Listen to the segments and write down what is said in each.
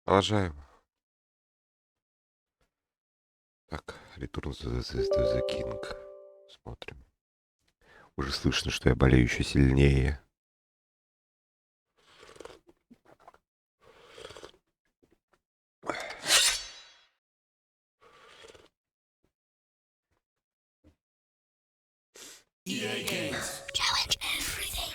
Продолжаем. Так, Return to the King. Смотрим. Уже слышно, что я болею еще сильнее. EA Games. Challenge everything.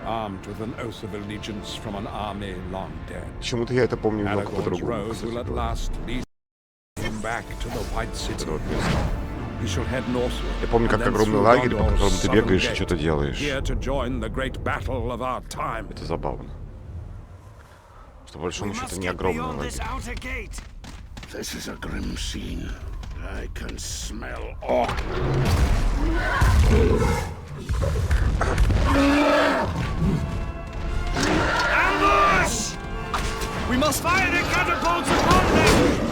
Armed with an oath of allegiance from an army long dead, Почему-то я это помню немного Aragorn's по-другому, road кстати will at говоря. last lead him back to the White City. Это вот место. He shall head northward. Я помню, как and then огромный through лагерь, по Gondor's которому ты southern бегаешь и gate, что-то делаешь. here to join the great battle of our time. Это забавно. Что, по большому счету, не огромный лагерь. This is a grim scene. I can smell orc. Ambush! We must fire the catapults upon them!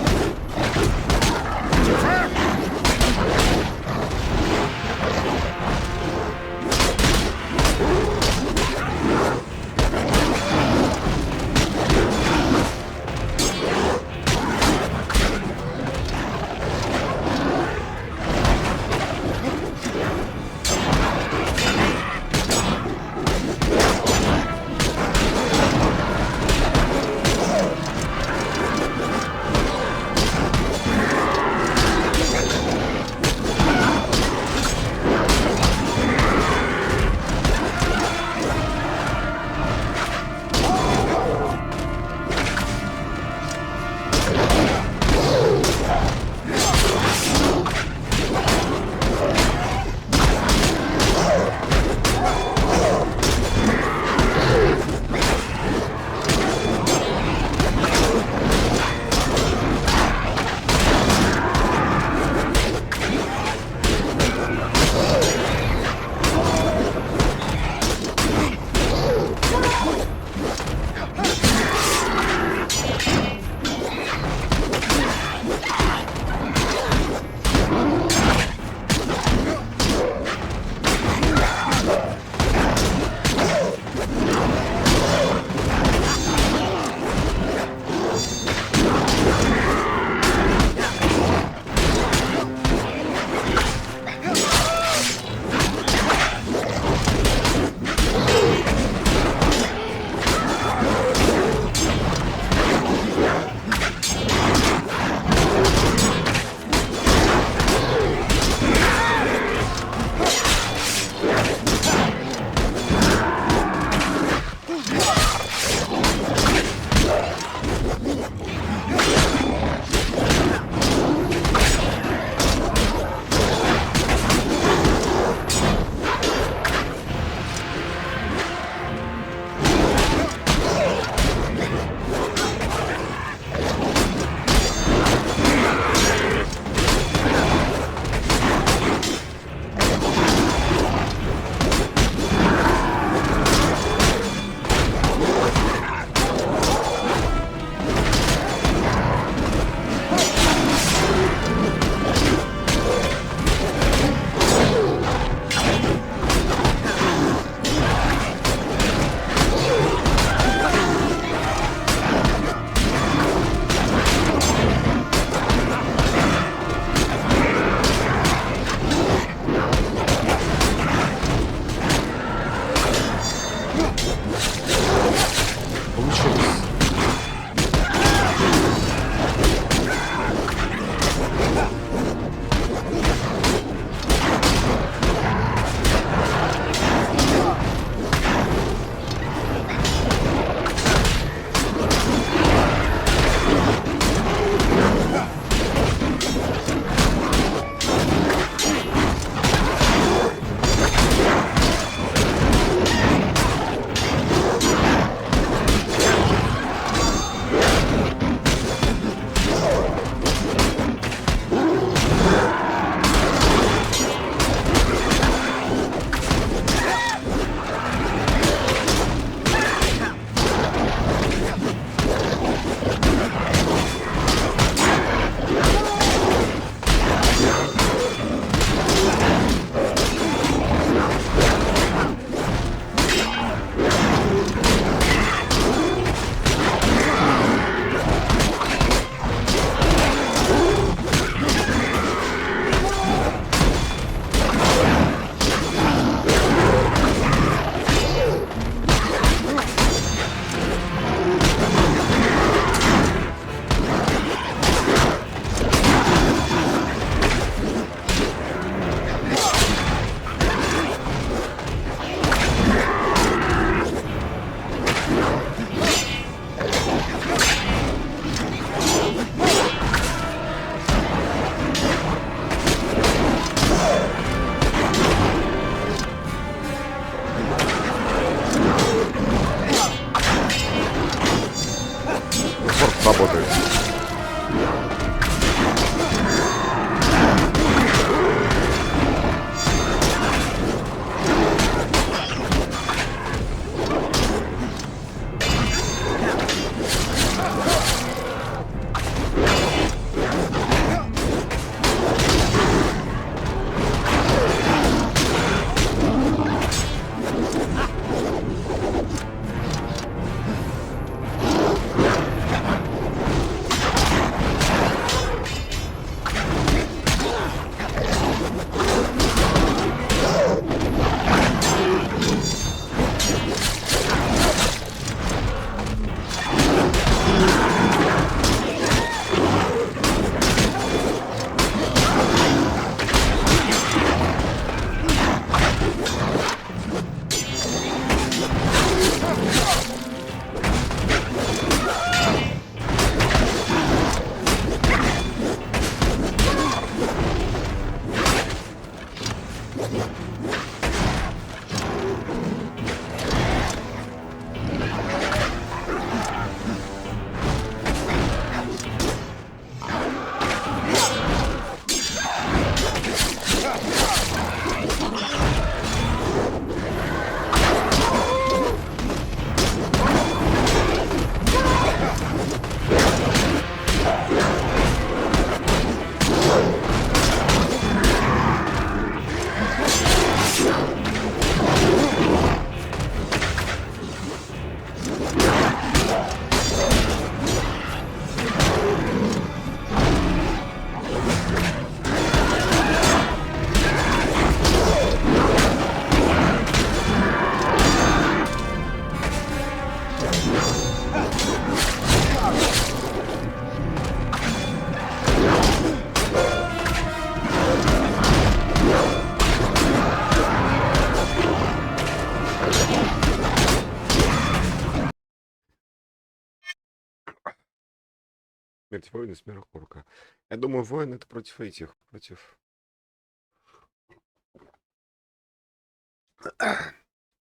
Смерть воина, смерть орка. Я думаю, воин это против этих, против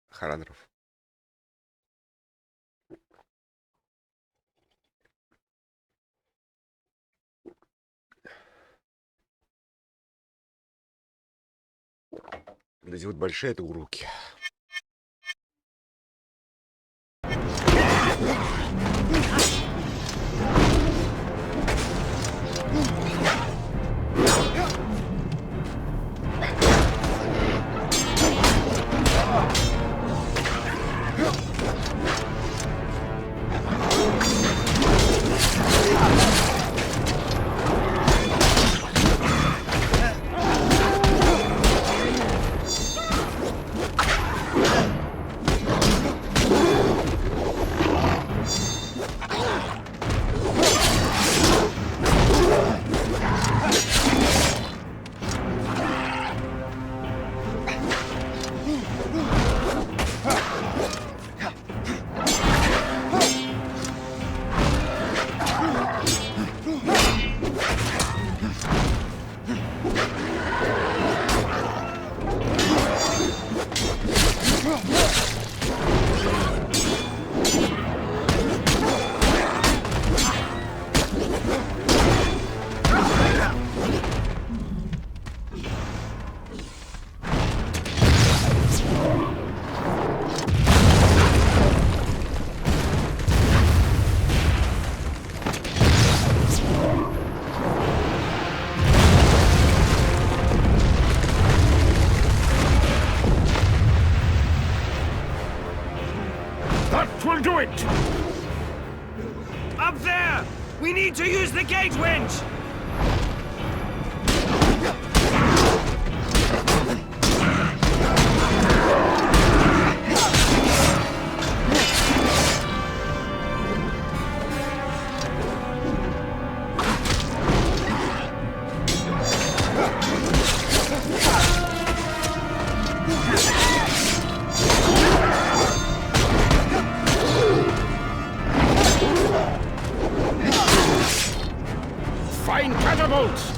харанров. Вот эти вот большие это уроки. That will do it! Up there! We need to use the gate winch! Fine catapults!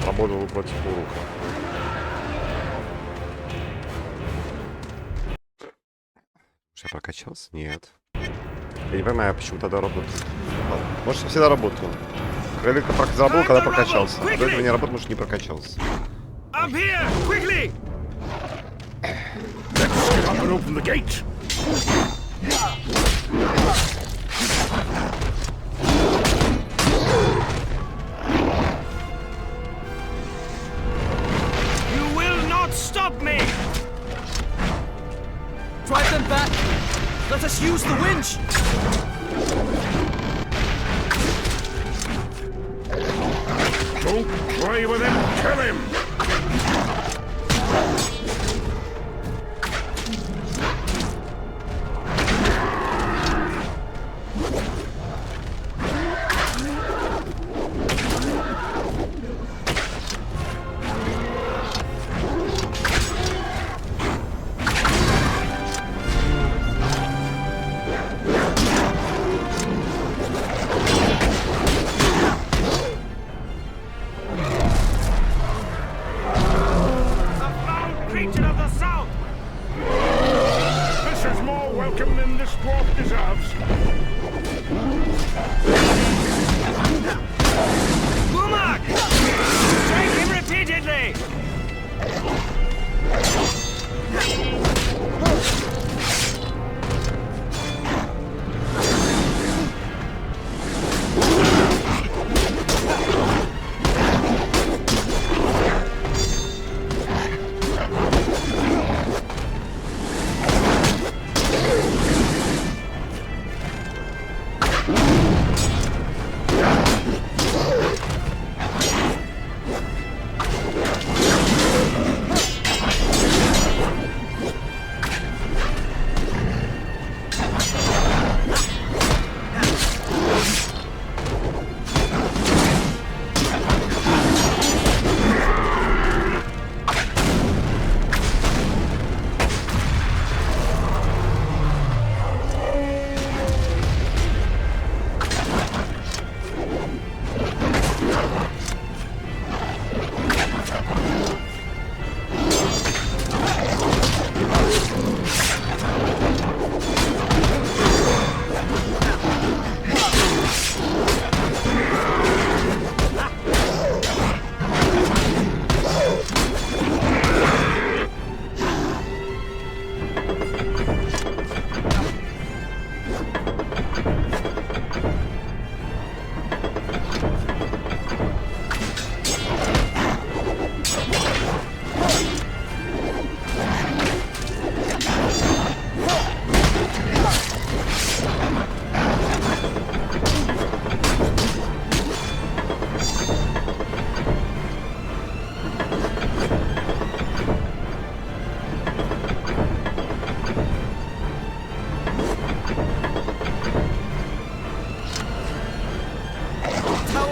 Работал против урока. Я прокачался? Нет. Я не понимаю, почему тогда работает. Ладно. Может, я всегда работал. Когда забыл, когда прокачался. До этого не работал, потому что не прокачался. Up here! Quickly! Let's get up and open the gate! You will not stop me! Drive them back! Let us use the winch! Don't play with him, kill him!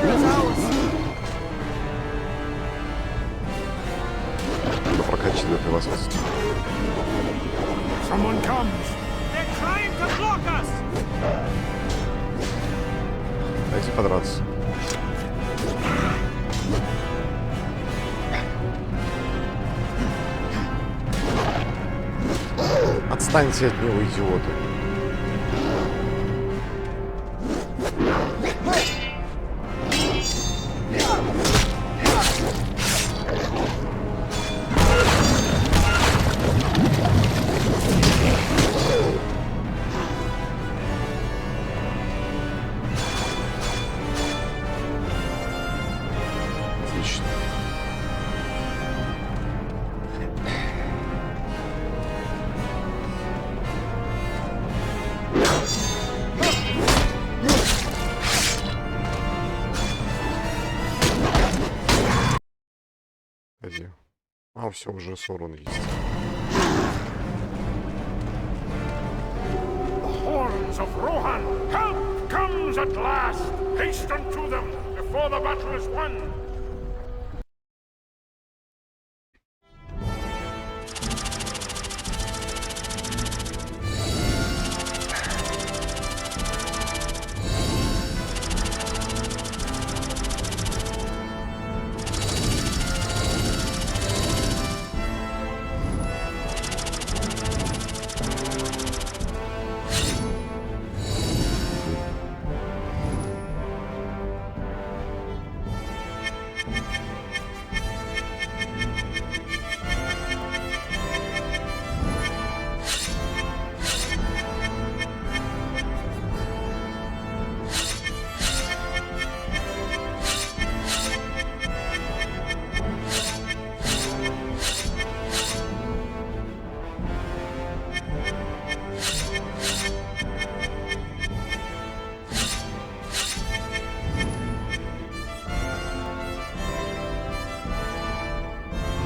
fire is ours. Прокачанное превосходство. Someone comes. They're trying to block us! Дайте подраться. Отстаньте от него, идиоты. Отлично. Погоди. А, все, уже сорван есть. The horns of Rohan! Help comes at last! Hasten to them before the battle is won!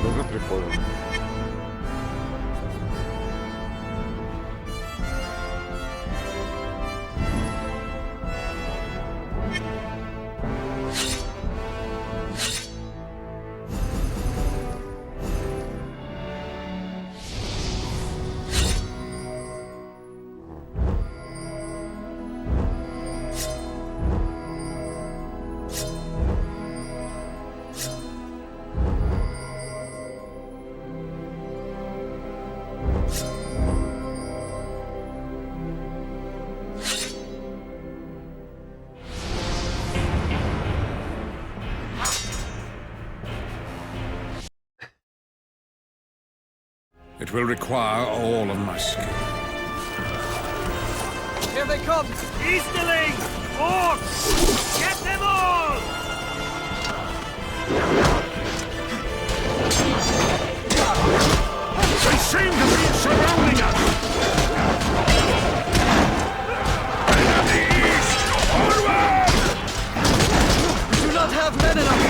Уже приходим. It will require all of my skill. Here they come. Easterling! Orcs! Get them all! They seem to be surrounding us! In the east! Onward! We do not have men enough.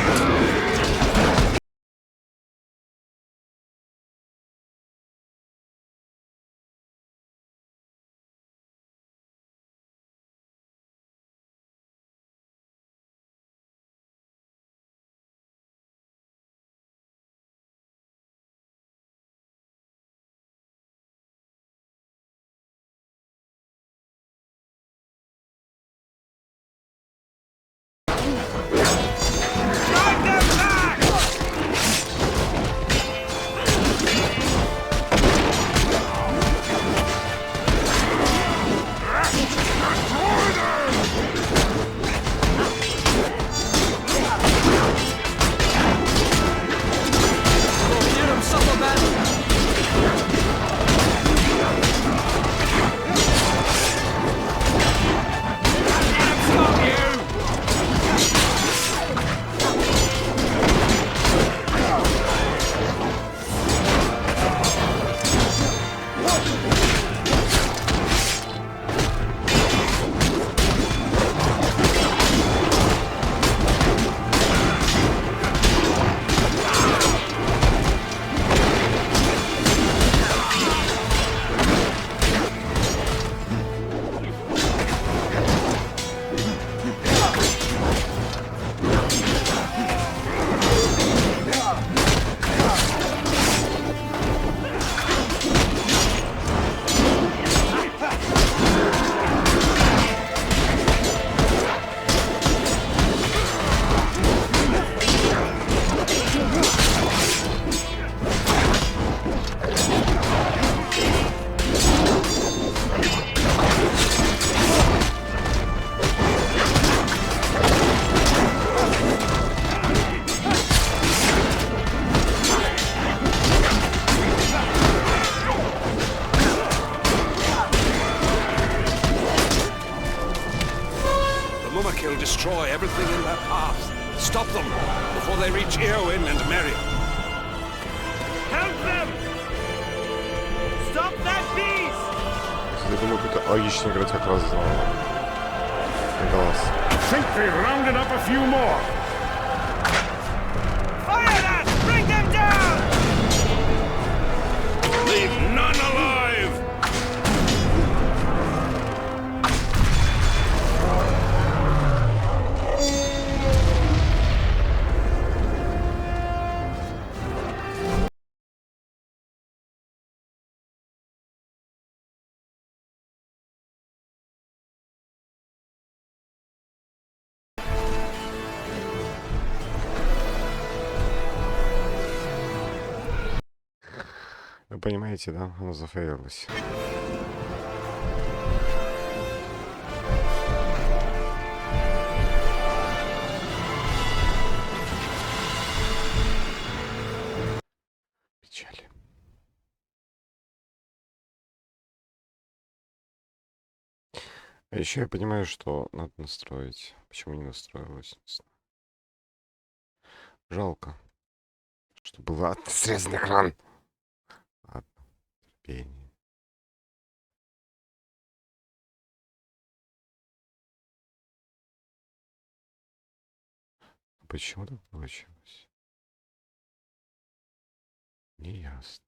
destroy everything in their path. Stop them before they reach Eowyn and Merry. Help them! Stop that beast! Я думаю, будет логичнее играть как раз за голос. Think they rounded up a few more. Fire that! Bring them down! Leave none alive! Вы понимаете, да? Оно зафейлилось. Печали. А еще я понимаю, что надо настроить. Почему не настроилось? Не знаю. Жалко, что был срезан экран. Ладно, терпение. Почему так получилось? Неясно.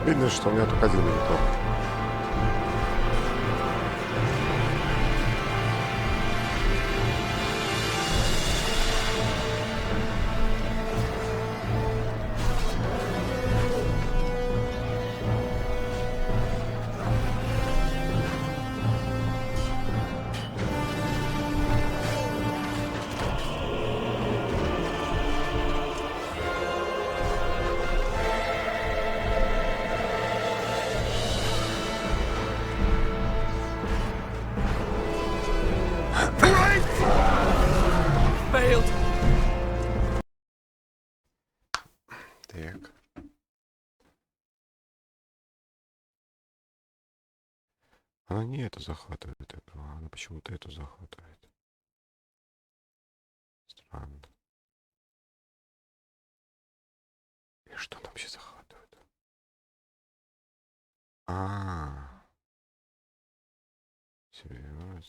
Обидно, что у меня только один монитор. Failed. Так. Она не эту захватывает игру, она почему-то эту захватывает. Странно. И что там вообще захватывает? Серьезно?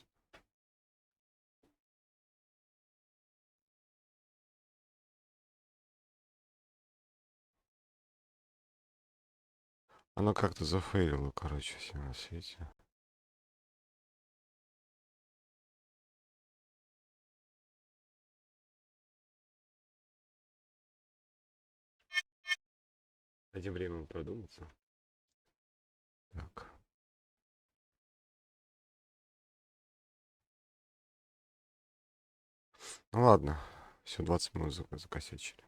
Оно как-то зафейлило, короче, все на свете. Дадим время продуматься. Так. Ну ладно. Все, 20 минут закосячили.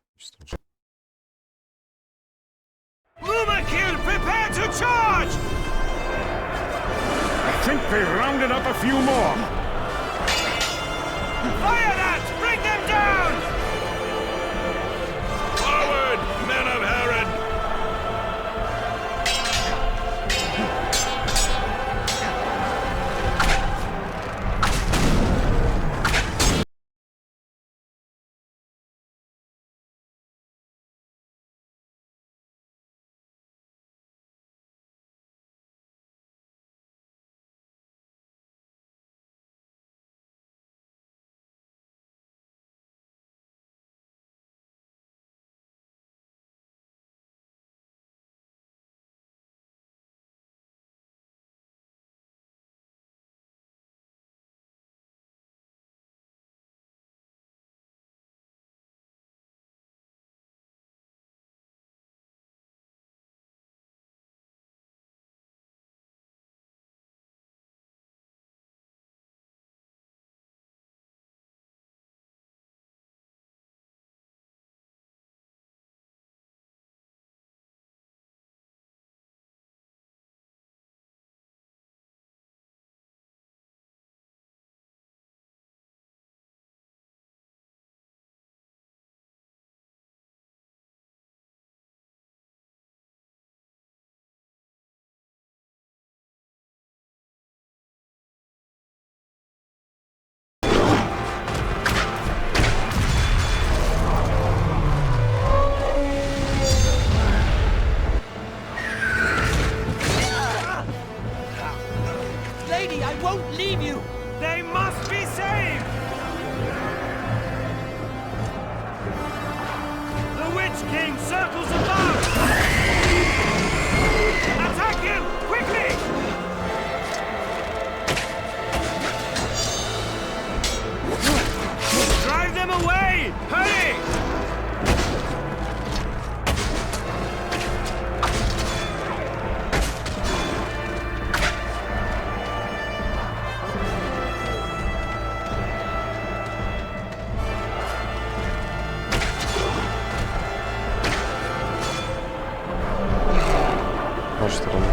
Lumakil, prepare to charge! I think they rounded up a few more. Fire that! Bring them down! Forward, men of Herod! They must be saved! The Witch King circles above! Attack him! Quickly! Drive them away! Hurry! С нашей стороны.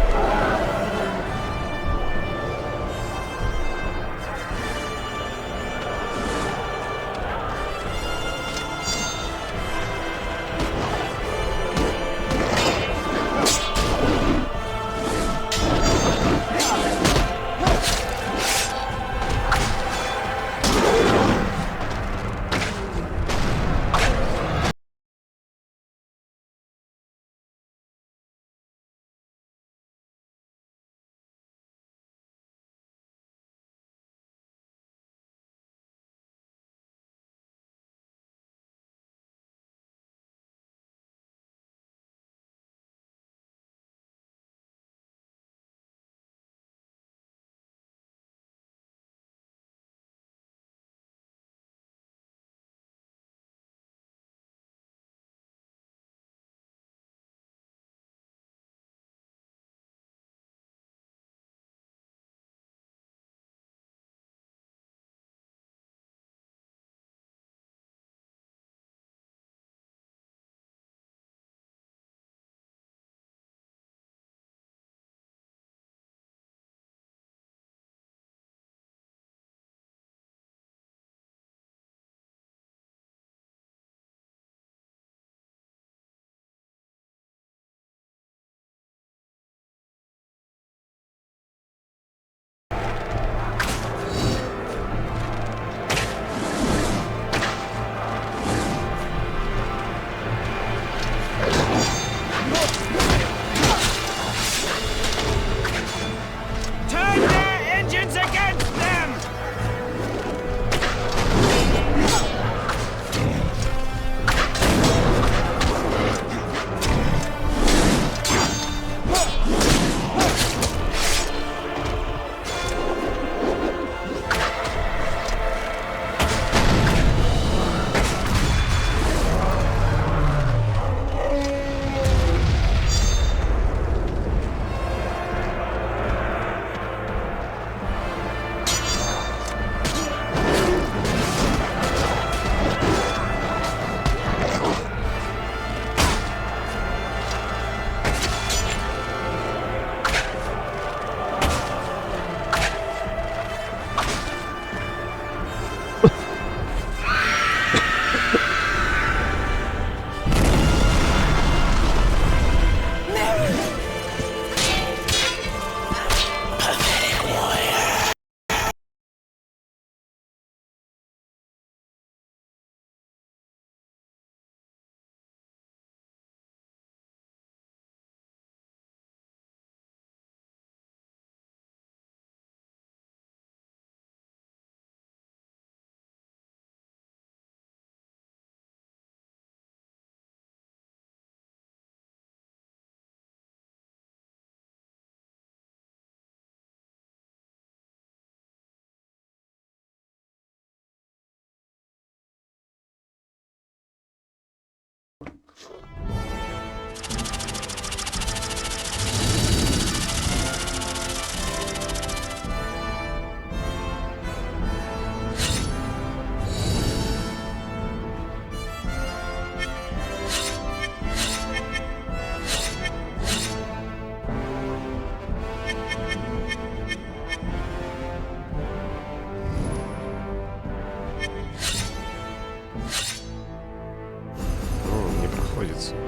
Turn their engines against them!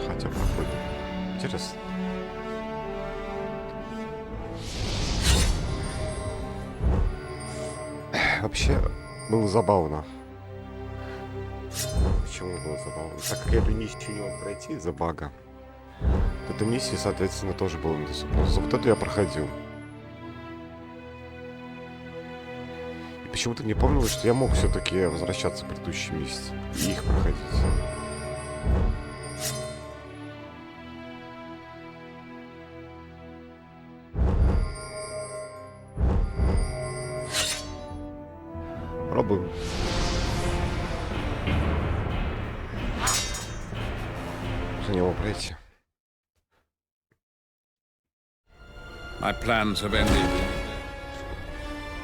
Хотя проходит. Интересно. Вообще было забавно. Почему было забавно? Так как я эту миссию не мог пройти из-за бага, то эта миссия, соответственно, тоже была недоступна. Вот эту я проходил. И почему-то не помнил, что я мог все-таки возвращаться в предыдущий месяц и их проходить. Пробуем. За него пройти. My plans have ended.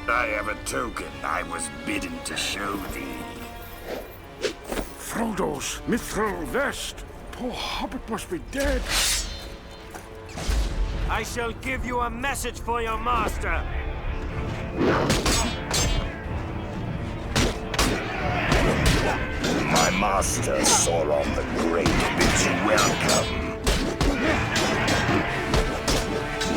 I have a token I was bidden to show thee. Frodo's mithril vest. Poor hobbit must be dead. I shall give you a message for your master. My master Sauron the Great bids you welcome.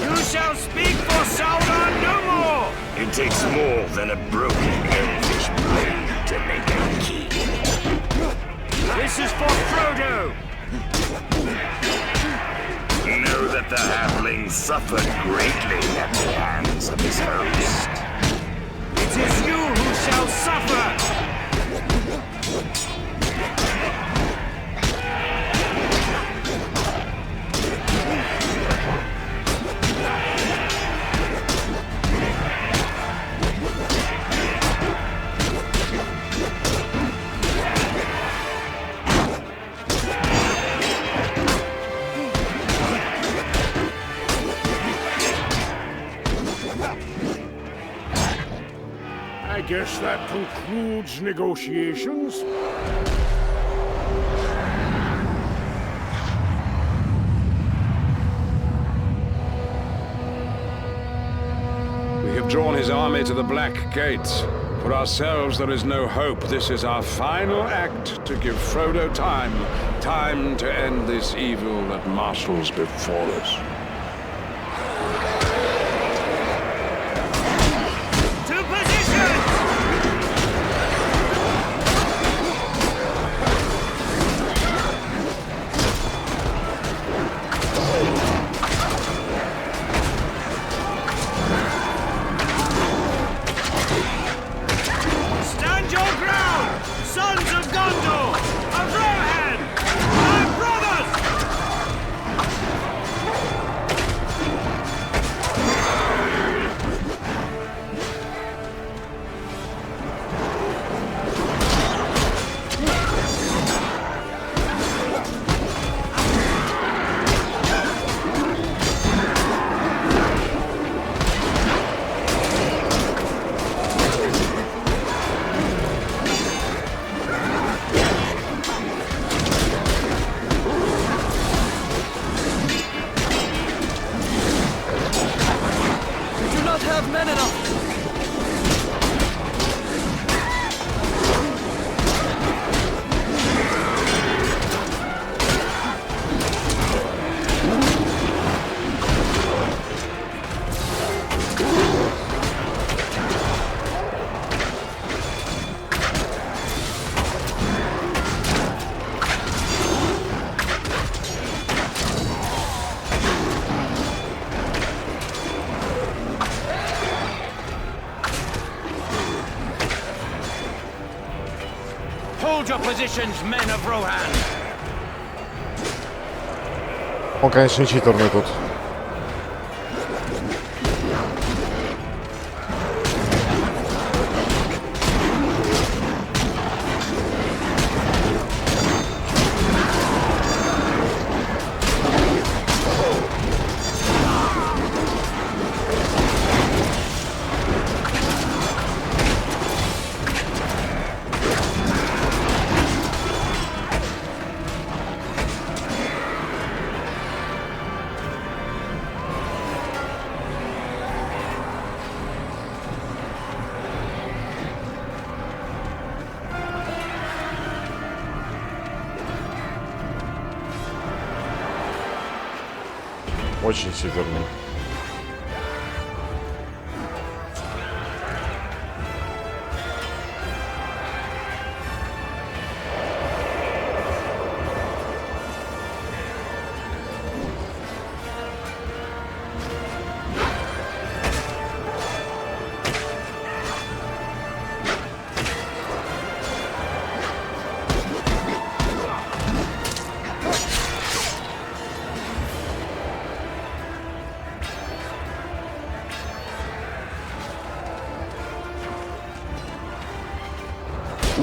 You shall speak for Sauron no more! It takes more than a broken elvish blade to make a king. This is for Frodo! Know that the halfling suffered greatly at the hands of his host. It is you who shall suffer! I guess that concludes negotiations. We have drawn his army to the Black Gate. For ourselves, there is no hope. This is our final act to give Frodo time to end this evil that marshals before us. To position! Stand your ground, sons of Gondor, of Rohan, my brothers! We do not have men enough. Hold your positions, men of Rohan! Он, конечно, читерный тут. Очень читерный. Take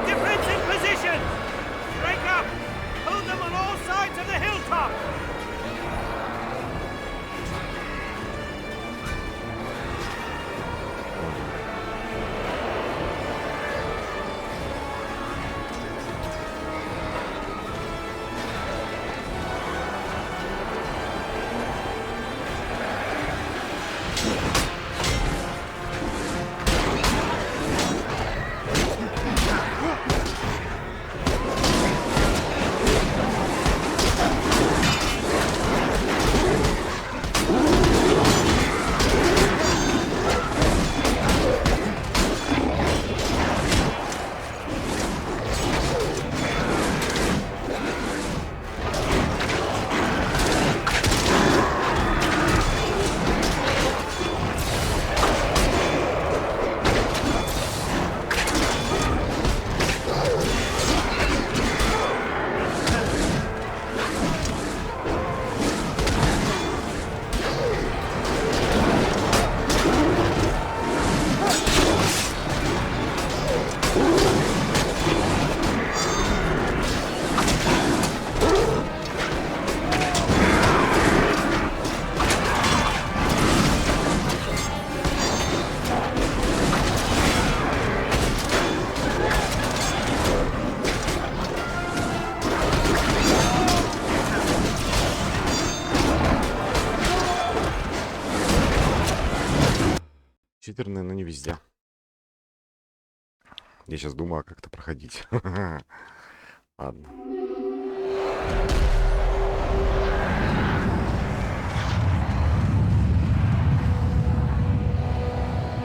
defensive position! Break up! Hold them on all sides of the hilltop! Читерные, но не везде. Я сейчас думаю, а как это проходить. Ладно.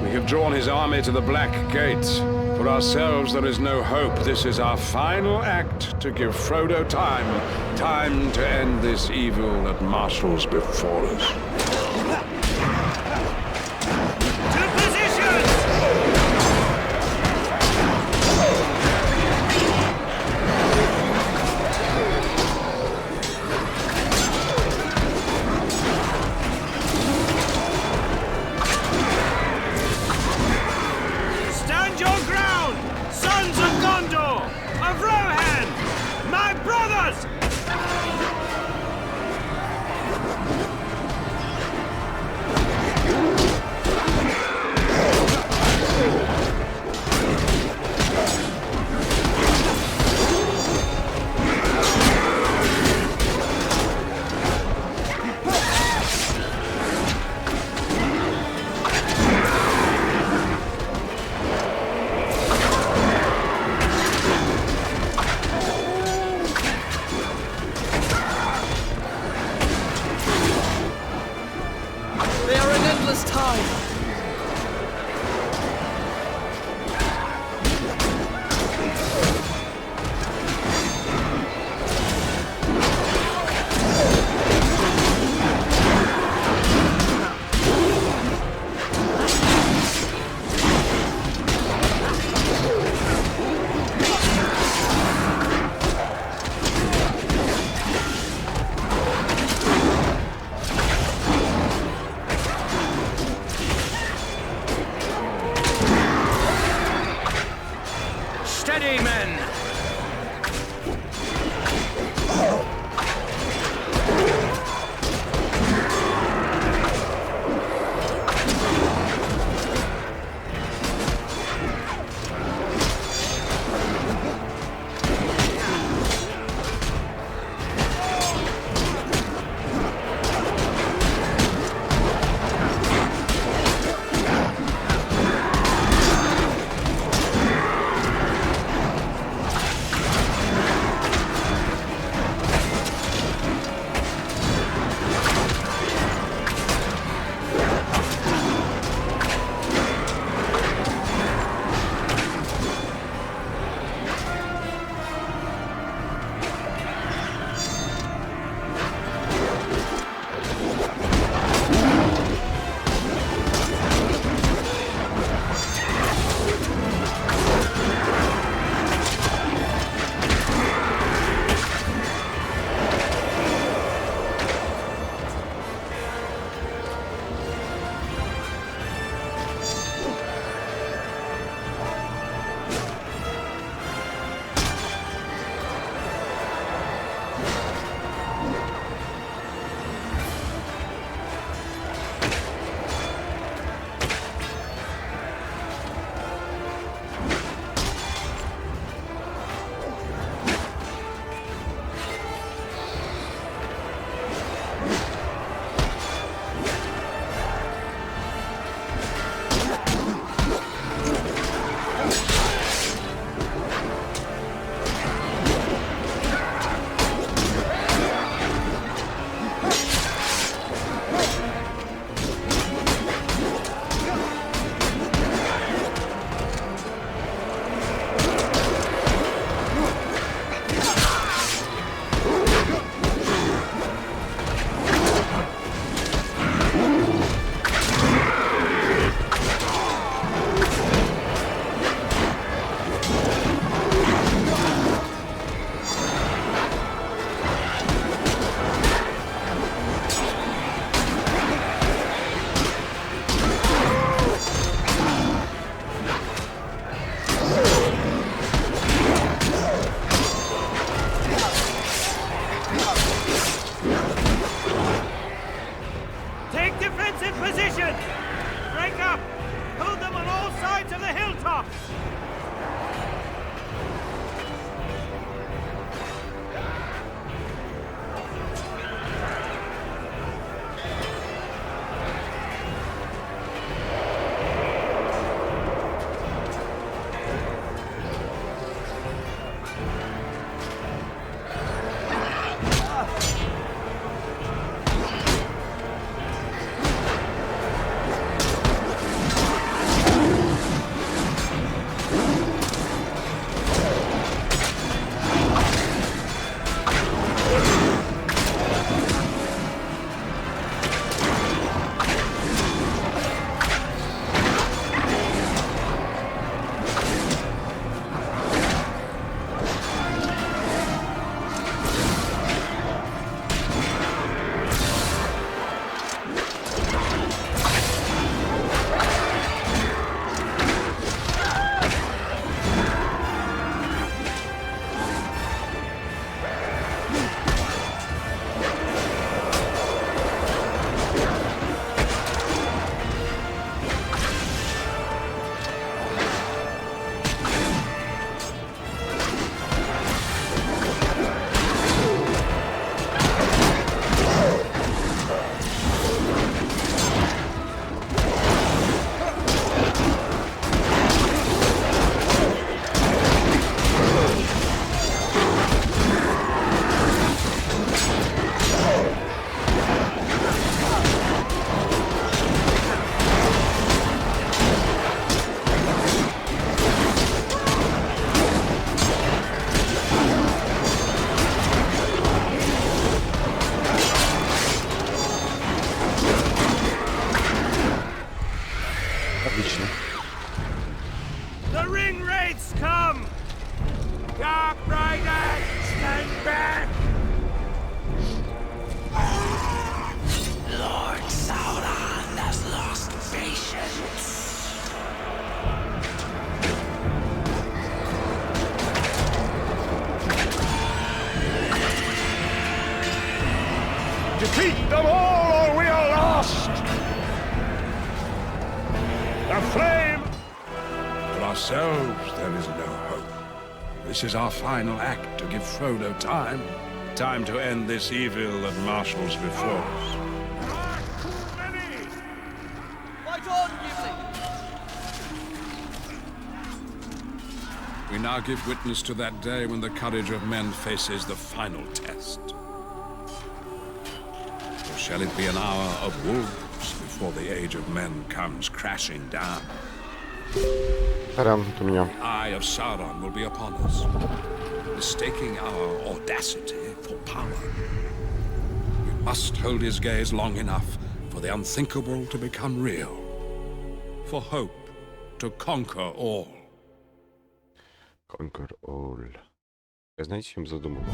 We have drawn his army to the Black Gates. For ourselves there is no hope. This is our final act to give Frodo time to end this evil that marshals before us. To position! Stand your ground, sons of Gondor, of Rohan, my brothers! They are an endless tide. Steady, men! gates come! Dark Riders, stand back! Lord Sauron has lost patience. Defeat them all or we are lost! The flame! For ourselves, there is no hope. This is our final act to give Frodo time. Time to end this evil that marshals before us. Too many! Fight on, Gimli! We now give witness to that day when the courage of men faces the final test. Or shall it be an hour of wolves before the age of men comes crashing down? Сорян, тут у меня. The eye of Sauron will be upon us, mistaking our audacity for power. We must hold his gaze long enough for the unthinkable to become real, for hope to conquer all. Conquer all. Я знаете, чем задумал?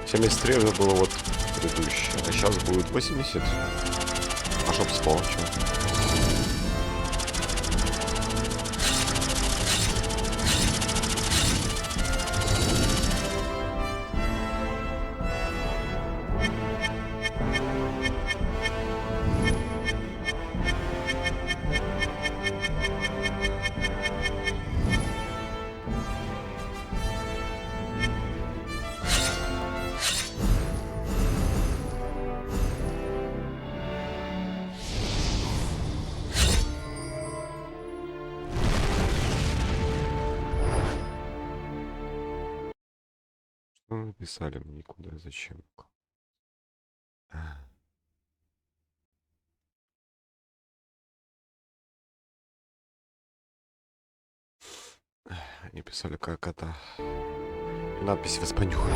73 уже было вот предыдущее, а сейчас будет 80. А чтоб спал, чё? Что написали мне куда, зачем? Они писали, как это... Надпись в испанюхе.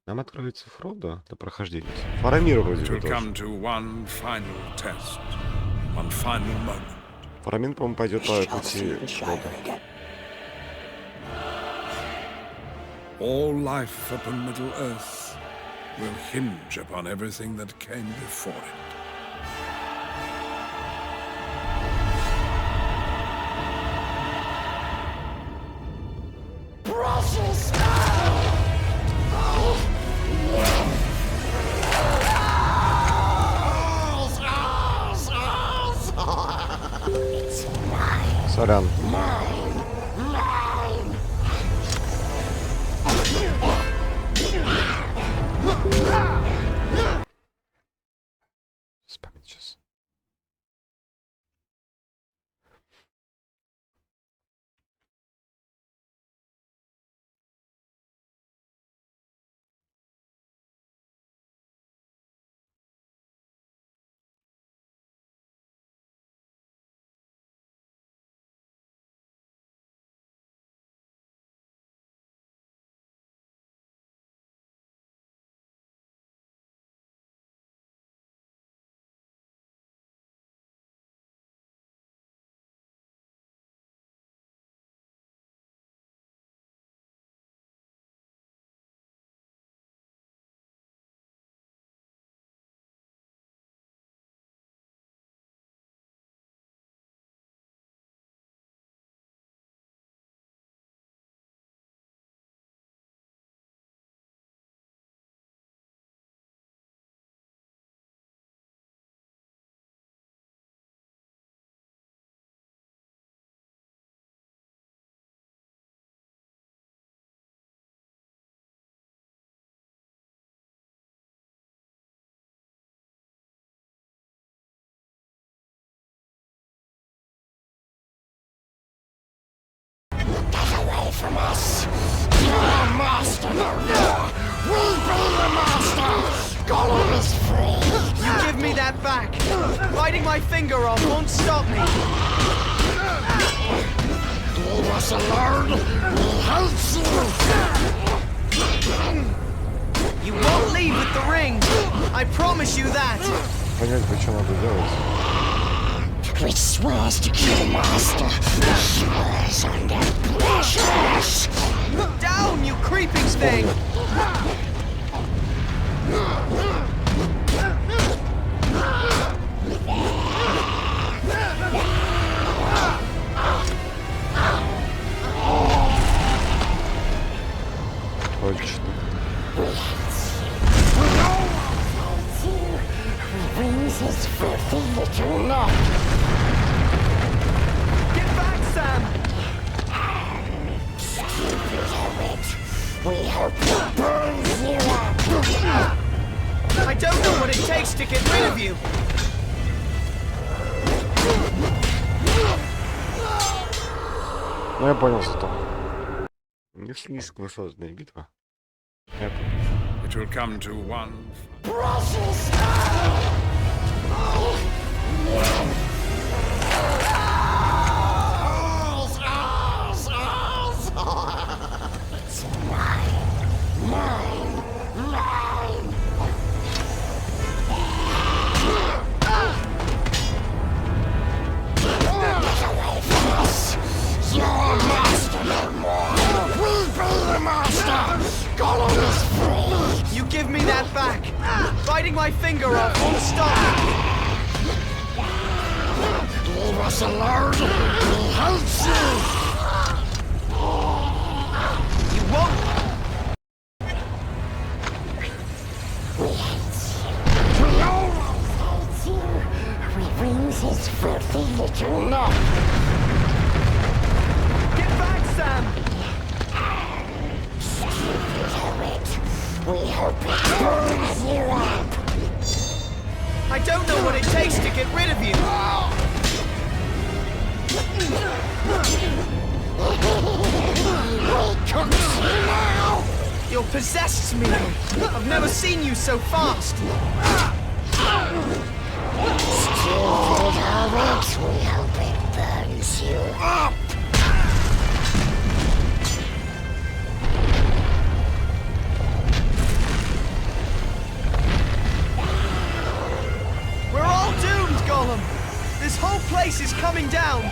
Нам откроется Фродо до прохождения. Фарамир вроде It бы will тоже. come to one final test, one final moment. Фарамир, по-моему, пойдет по пути Фродо. All life upon Middle-earth will hinge upon everything that came before it. Сорян. Вспомнить сейчас. From us! You're a master! We've been the master! Gollum is free! You give me that back! Biting my finger off won't stop me! Leave us alone! We hate you! I promise you that. Понять бы, что надо делать. Which swears to kill master, swears under pressures. Down, you creeping thing! Точно. Brings his filthy little knot. Get back, Sam! Stupid hermit. We hope it burns you up. I don't know what it takes to get rid of you. Ну, я понял, что не слишком сложная битва. Это. It will come to one. Precious. It's mine. Get away from us. You're master no more. We'll be the master. Gollum is free. You give me that back. Biting my finger off won't stop me. Leave us alone. He hates you. You won't. We hate you. We always hate you. He brings his filthy little knot. Get back, Sam! Stupid hermit. We hope it burns you up. I don't know what it takes to get rid of you. We cooks you now. You're possessed, Smeagol. I've never seen you so fast. Stupid hermit. We hope it burns you up. We're all doomed, Gollum. This whole place is coming down.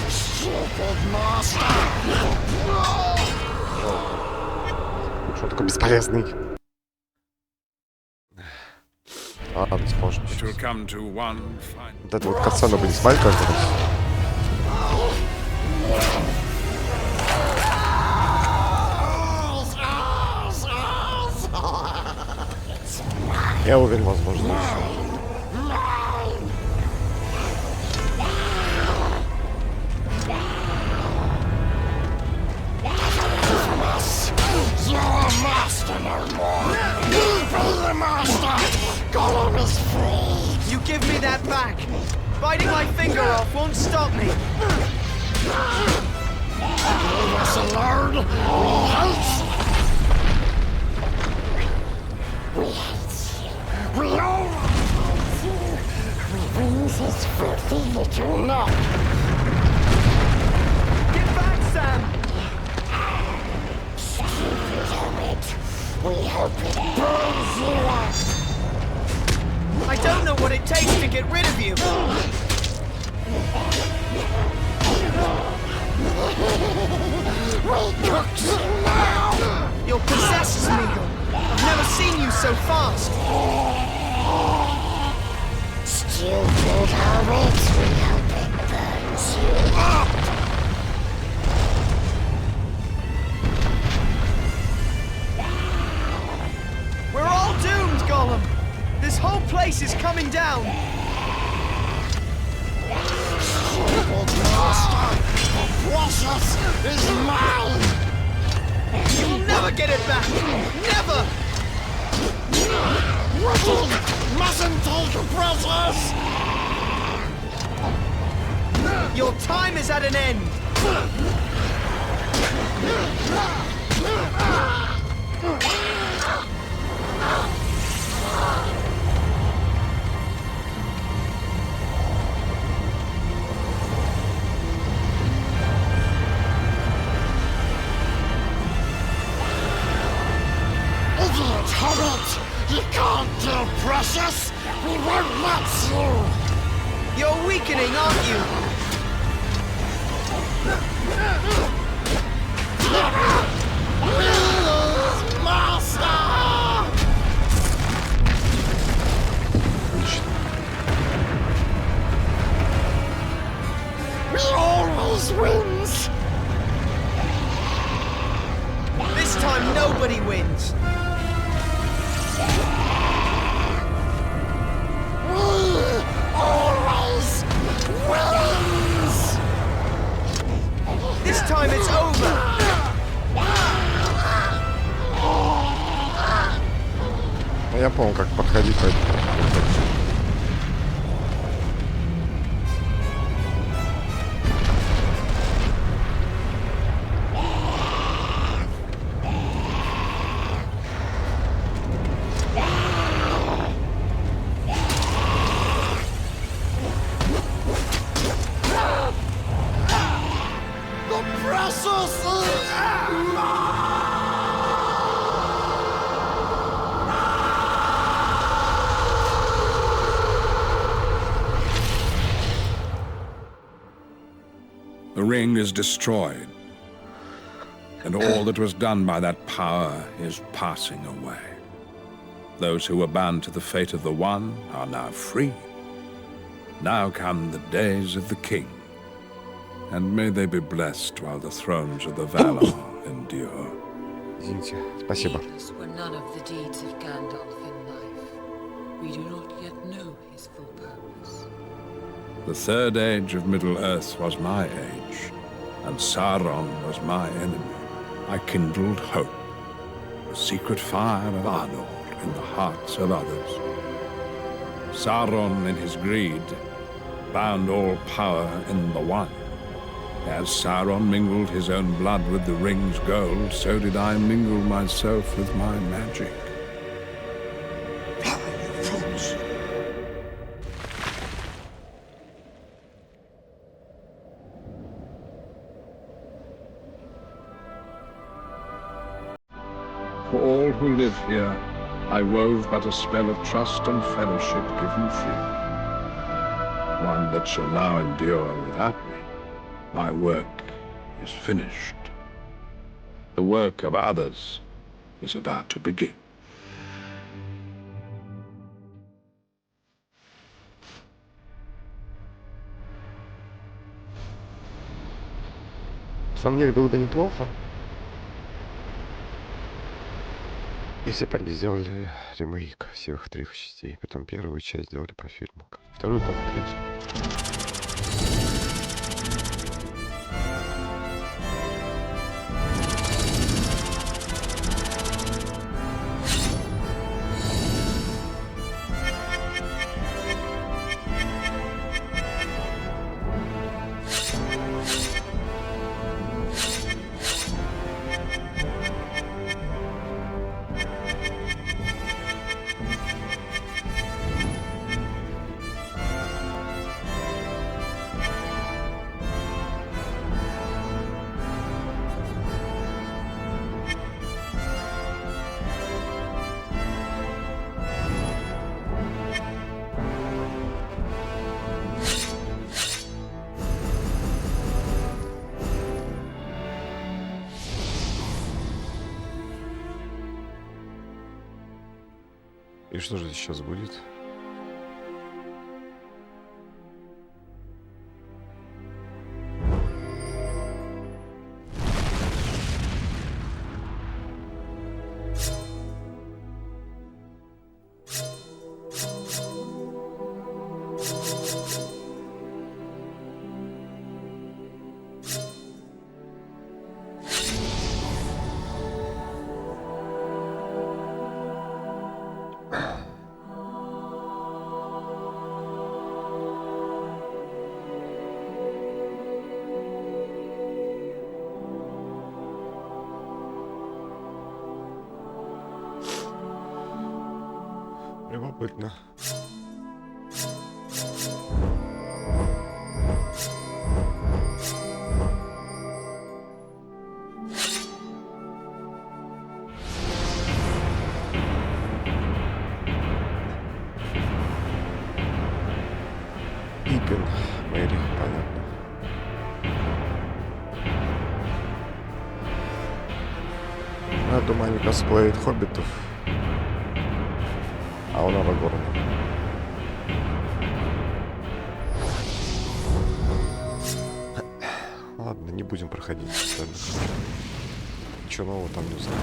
Stupid master. Что такой бесполезный? Ладно, сможешь. It will come to one final. Вот это вот катсцену бы не снимали каждый раз. Я уверен, возможно, еще. You're master no more. We'll be the master. Gollum is free. You give me that back. Biting my finger off won't stop me. Leave us alone. We hate you. We always hate you. He brings his filthy little knot. Get back, Sam! Stupid hermit. We hope it burns you up. I don't know what it takes to get rid of you. We cooks you now. You're possessed, Smeagol. I've never seen you so fast. Stupid hermit. We hope it burns you up. We're all doomed, Gollum. This whole place is coming down. Stupid master. The precious is mine. You'll never get it back. Never! Wicked. Mustn't take the precious. Your time is at an end. If idiot hobbit! You can't kill Precious! We won't let you! You're weakening, aren't you? Please, Master! Отлично. He always wins! This time nobody wins. Always wins! This time it's over. Я помню, как подходить по этому. The Precious is... The ring is destroyed, and all that was done by that power is passing away. Those who were bound to the fate of the one are now free. Now come the days of the king, and may they be blessed while the thrones of the Valar endure. Извините. Спасибо. Needless were none of the deeds of Gandalf in life. We do not yet know his full purpose. The third age of Middle-earth was my age, and Sauron was my enemy. I kindled hope, the secret fire of Arnor in the hearts of others. Sauron, in his greed, bound all power in the One. As Sauron mingled his own blood with the ring's gold, so did I mingle myself with my magic. For all who live here, I wove but a spell of trust and fellowship given free. One that shall now endure without me. My work is finished. The work of others is about to begin. На самом деле было бы неплохо, если бы они сделали ремейк всех трех частей. Потом первую часть сделали по фильму. Вторую по третью. И что же сейчас будет? Любопытно. Мэри, понятно. Я думаю, они косплеят хоббитов. А он Арагорн. Ладно, не будем проходить остальных. Ничего нового там не узнал.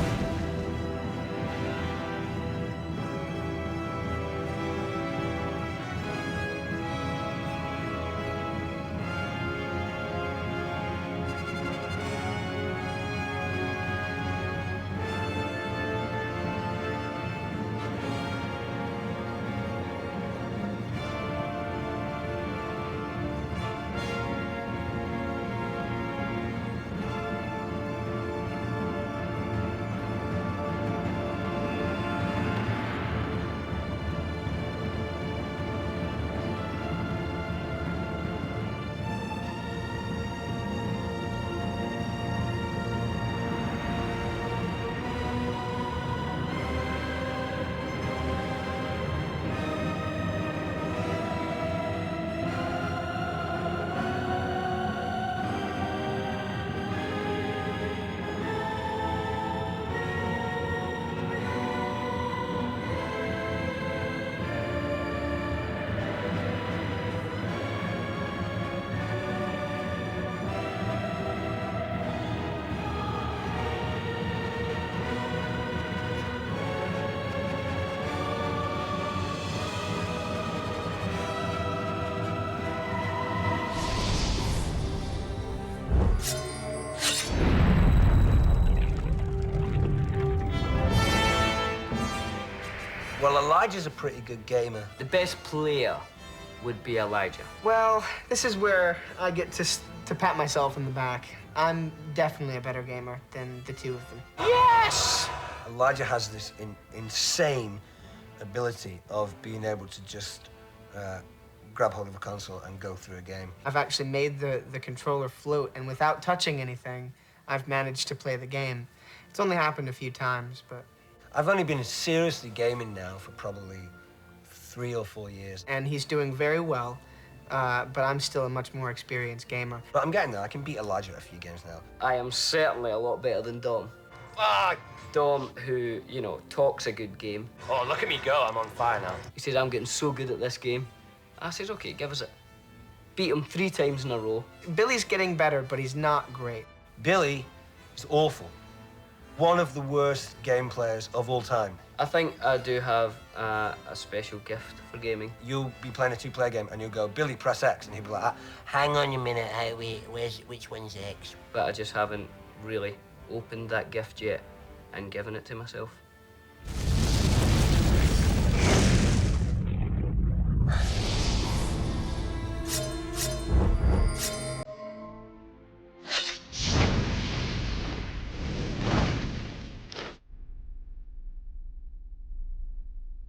Well, Elijah's a pretty good gamer. The best player would be Elijah. Well, this is where I get to pat myself in the back. I'm definitely a better gamer than the two of them. Yes! Elijah has this insane ability of being able to just grab hold of a console and go through a game. I've actually made the controller float, and without touching anything, I've managed to play the game. It's only happened a few times, but... I've only been seriously gaming now for probably 3 or 4 years. And he's doing very well, but I'm still a much more experienced gamer. But I'm getting there. I can beat Elijah at a few games now. I am certainly a lot better than Dom. Fuck! Dom, who, you know, talks a good game. Oh, look at me go. I'm on fire now. He says, I'm getting so good at this game. I says, okay, give us it. Beat him 3 times in a row. Billy's getting better, but he's not great. Billy is awful. One of the worst game players of all time. I think I do have a special gift for gaming. You'll be playing a 2-player game and you'll go, Billy, press X. And he'll be like, hang on a minute, which one's X? But I just haven't really opened that gift yet and given it to myself.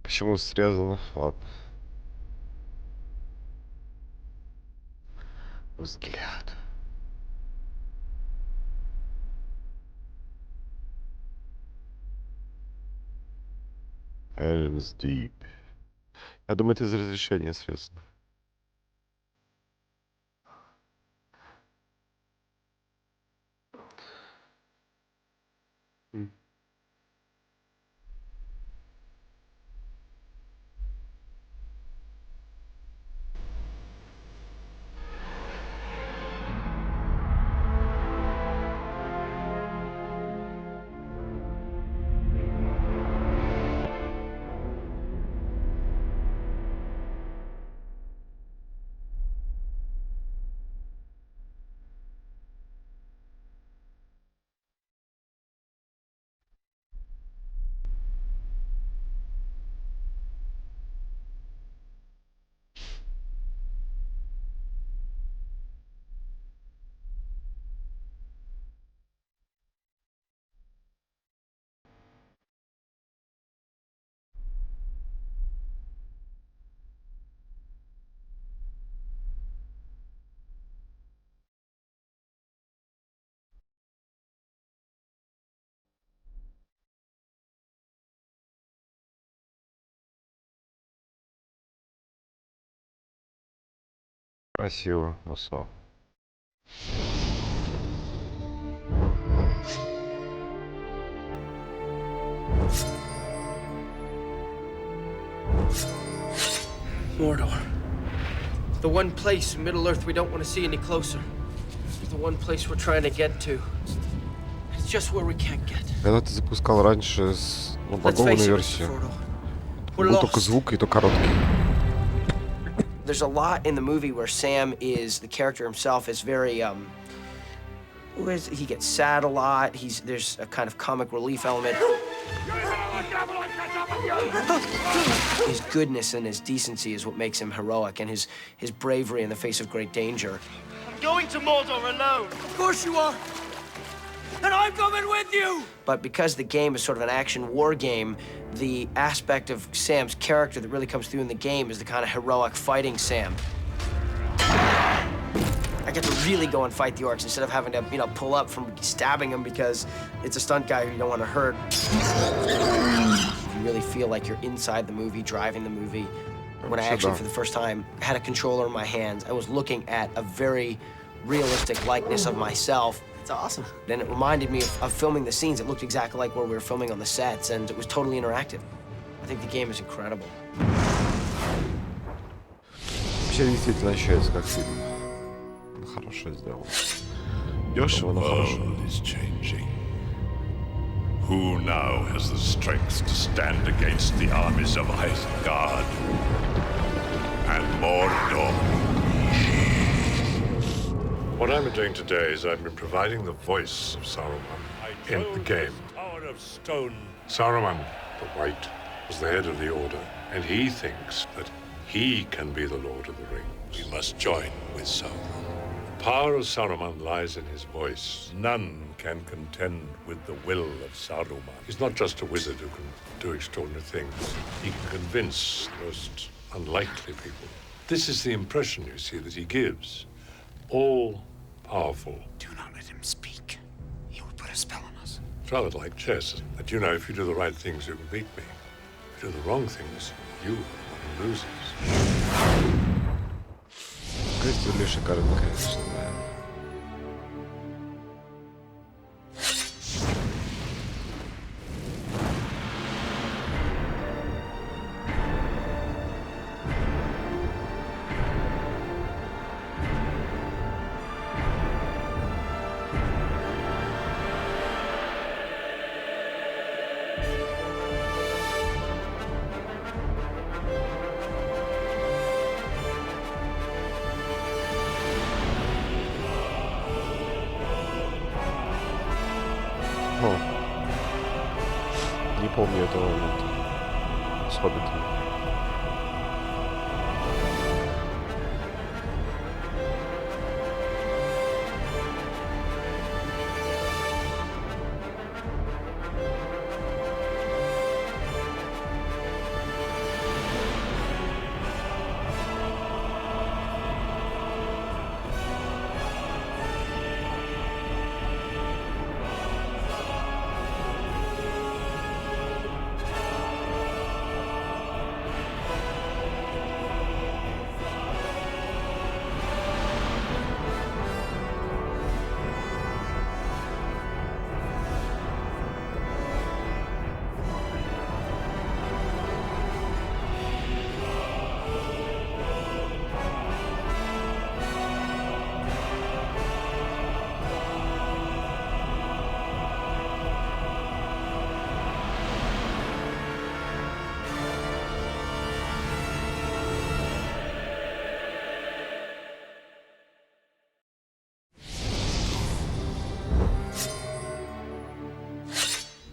Почему срезано? Ладно. Взгляд. Elms Deep. Я думаю, это из разрешения срезано. Красиво, усо. Mordor. The one place in Middle-earth we don't want to see any closer. The one place we're trying to get to. It's just where we can't get. Когда ты запускал раньше с Let's багованной face it, Mr. версии, Frodo. We're был только lost. звук и то короткий. There's a lot in the movie where Sam is, the character himself is very, he gets sad a lot. There's a kind of comic relief element. His goodness and his decency is what makes him heroic, and his bravery in the face of great danger. I'm going to Mordor alone. Of course you are. And I'm coming with you. But because the game is sort of an action war game, the aspect of Sam's character that really comes through in the game is the kind of heroic fighting Sam. I get to really go and fight the orcs instead of having to, pull up from stabbing them because it's a stunt guy who you don't want to hurt. You really feel like you're inside the movie, driving the movie. When I actually, for the first time, had a controller in my hands, I was looking at a very realistic likeness of myself. It's awesome. Then it reminded me of filming the scenes. It looked exactly like where we were filming on the sets, and it was totally interactive. I think the game is incredible. Вообще действительно ощущается как фильм. Хорошо сделано. Дешево, но хорошо. Is changing. Who now has the strength to stand against the armies of Isengard and Mordor? What I've been doing today is I've been providing the voice of Saruman in the game. Tower of Stone. Saruman, the White, was the head of the Order, and he thinks that he can be the Lord of the Rings. We must join with Sauron. The power of Saruman lies in his voice. None can contend with the will of Saruman. He's not just a wizard who can do extraordinary things. He can convince the most unlikely people. This is the impression, you see, that he gives. All-powerful. Do not let him speak. He will put a spell on us. It's rather like chess, that if you do the right things, you can beat me. If you do the wrong things, you loses. Красиво, шикарно, конечно, да. Не помню этого момента с Хоббитом.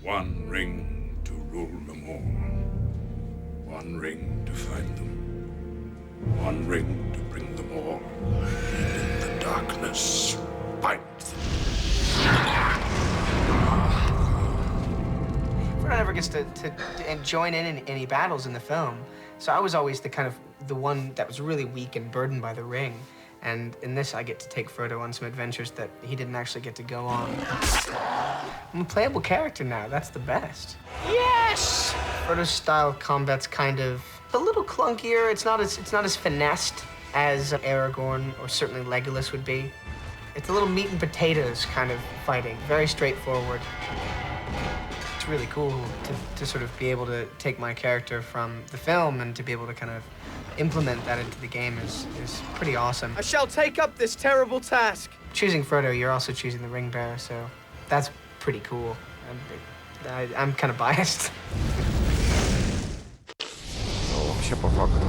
One ring to rule them all. One ring to find them. One ring to bring them all. And in the darkness, fight them. Frodo never gets to join in any battles in the film, so I was always the one that was really weak and burdened by the ring. And in this, I get to take Frodo on some adventures that he didn't actually get to go on. I'm a playable character now. That's the best. Yes! Frodo's style of combat's kind of a little clunkier. It's not as finessed as Aragorn or certainly Legolas would be. It's a little meat and potatoes kind of fighting, very straightforward. It's really cool to sort of be able to take my character from the film and to be able to kind of implement that into the game is pretty awesome. I shall take up this terrible task. Choosing Frodo, you're also choosing the ring bearer, so that's pretty cool. I'm kind of biased. Ну, вообще по факту.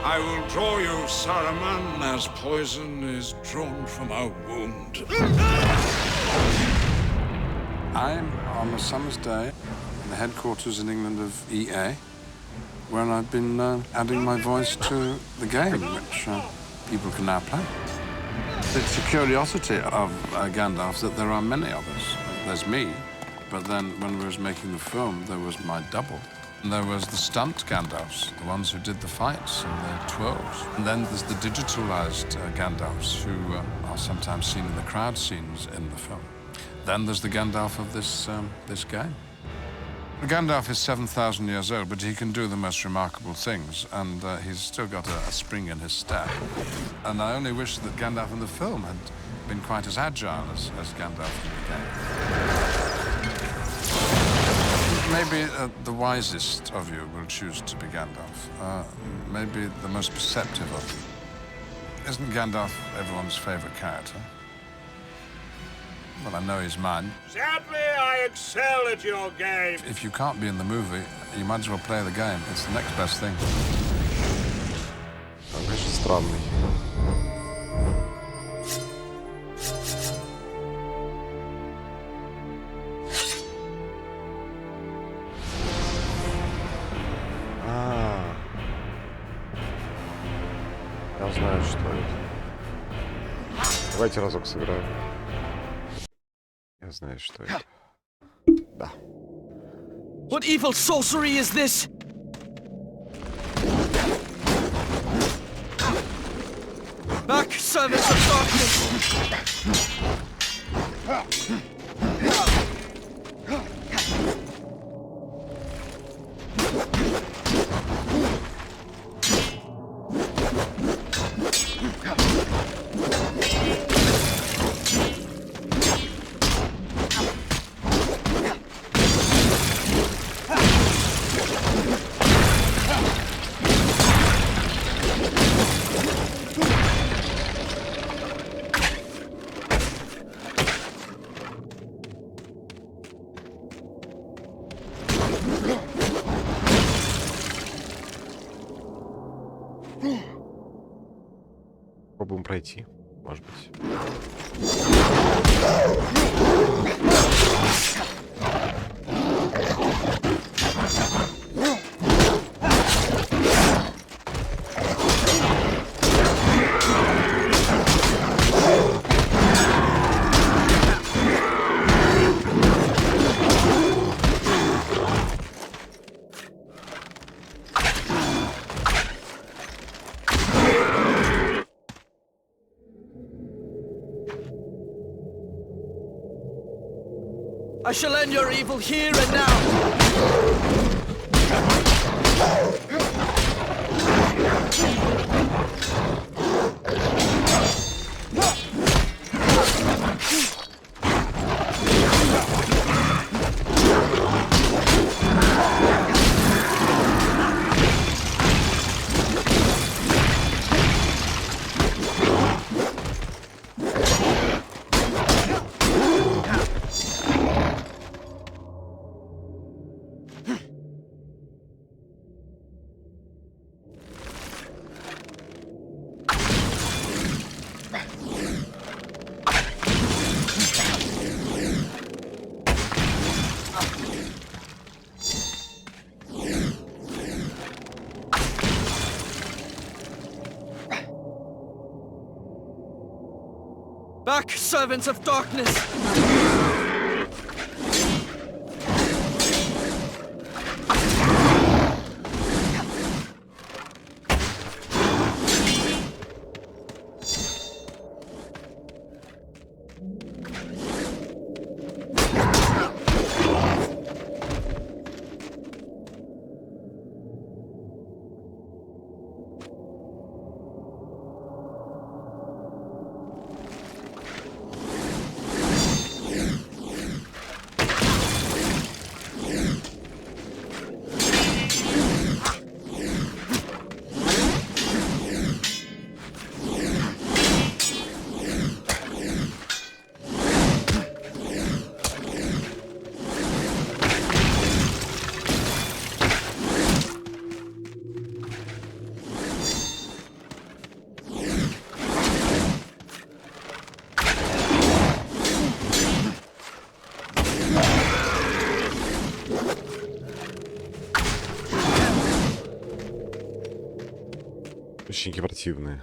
I will draw you, Saruman, as poison is drawn from a wound. I'm on a summer's day in the headquarters in England of EA, where I've been adding my voice to the game, which people can now play. It's a curiosity of Gandalf that there are many of us. There's me, but then when we was making the film, there was my double. And there was the stunt Gandalfs, the ones who did the fights and the twirls. And then there's the digitalized Gandalfs who are sometimes seen in the crowd scenes in the film. Then there's the Gandalf of this game. Gandalf is 7,000 years old, but he can do the most remarkable things, and he's still got a spring in his step. And I only wish that Gandalf in the film had been quite as agile as Gandalf in the game. Maybe the wisest of you will choose to be Gandalf. Maybe the most perceptive of you. Isn't Gandalf everyone's favorite character? Well, I know he's mine. Sadly, I excel at your game. If you can't be in the movie, you might as well play the game. It's the next best thing. Он, конечно, странный. Я знаю, что это. Давайте разок сыграем. Я знаю, что это. Да. What evil sorcery is this? Back, servants of darkness! Попробуем пройти, может быть. I shall end your evil here and now! Back, servants of darkness! Очень противные.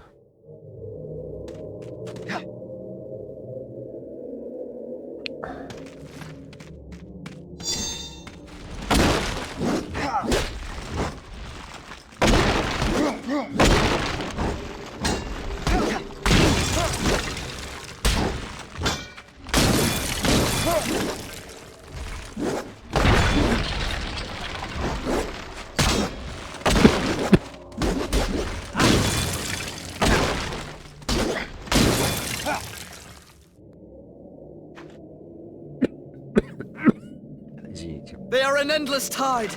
They are an endless tide.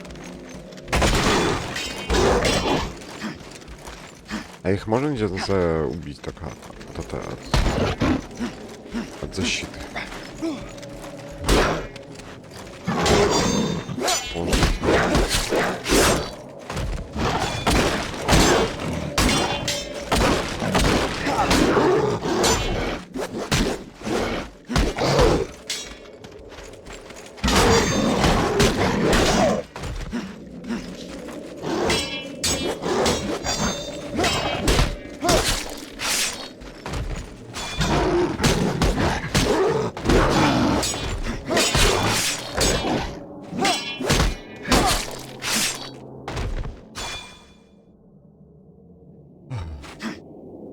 А их можно где-то убить так от защиты? Можно.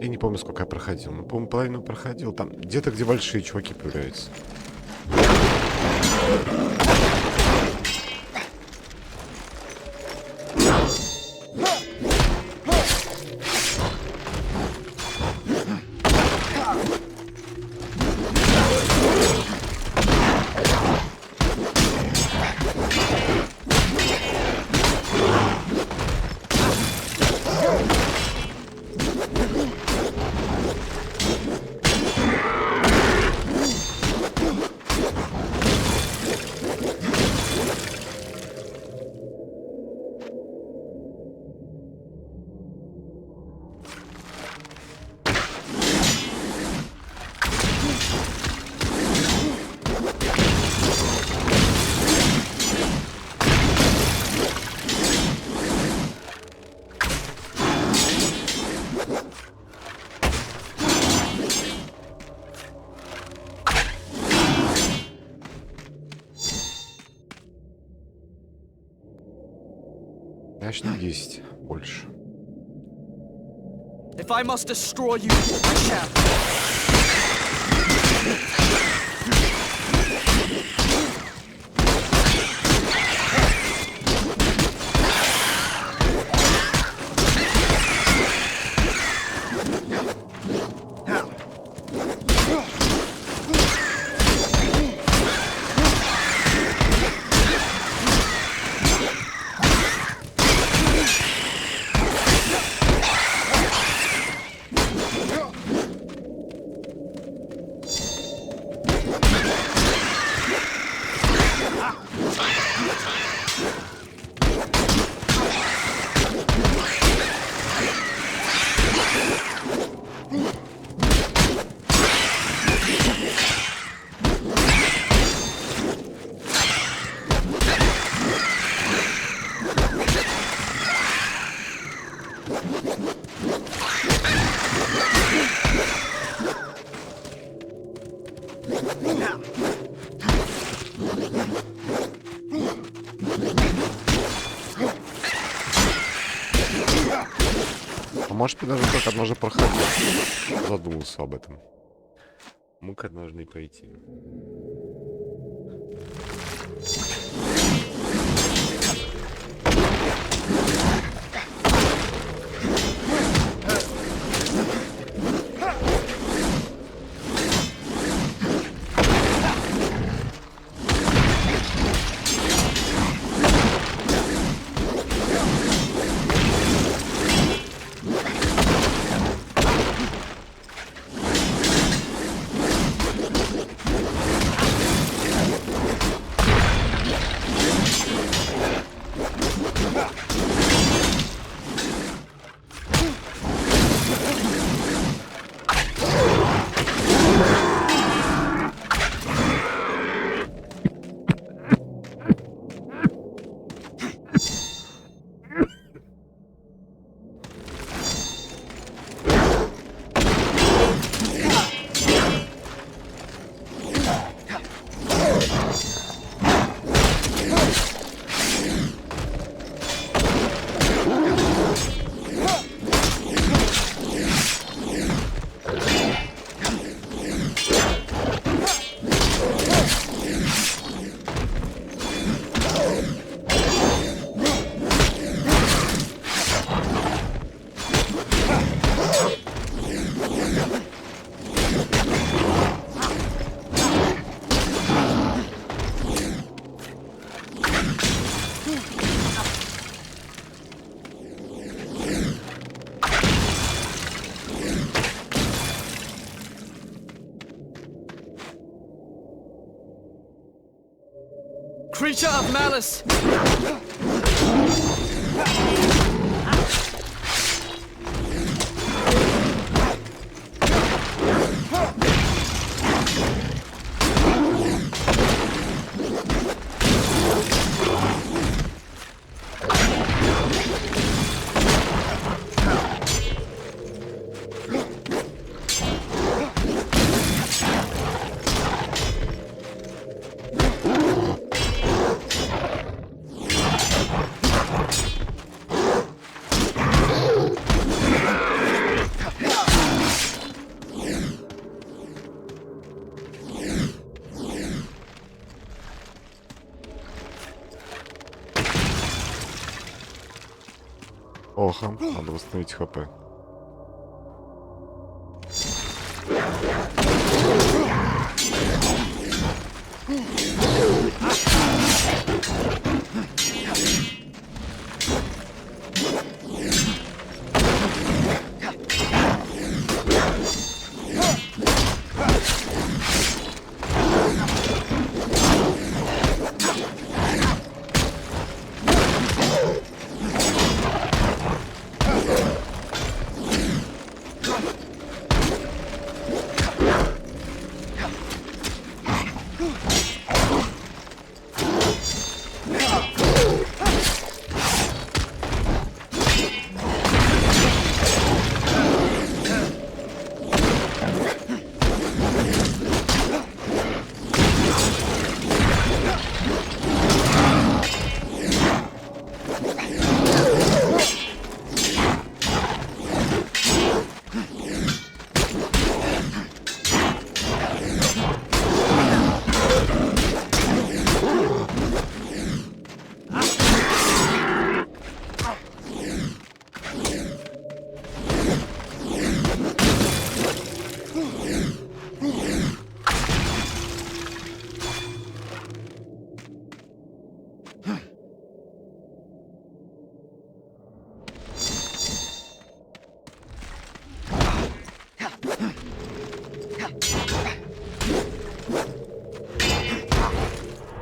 Я не помню, сколько я проходил. Ну, по-моему, половину проходил. Там где-то, где большие чуваки появляются. Конечно, есть больше. If I must destroy you, I shall. А может, ты даже только однажды проходил. Задумался об этом. Мы-ка должны пойти. Creature of malice! Плохо, надо восстановить хп.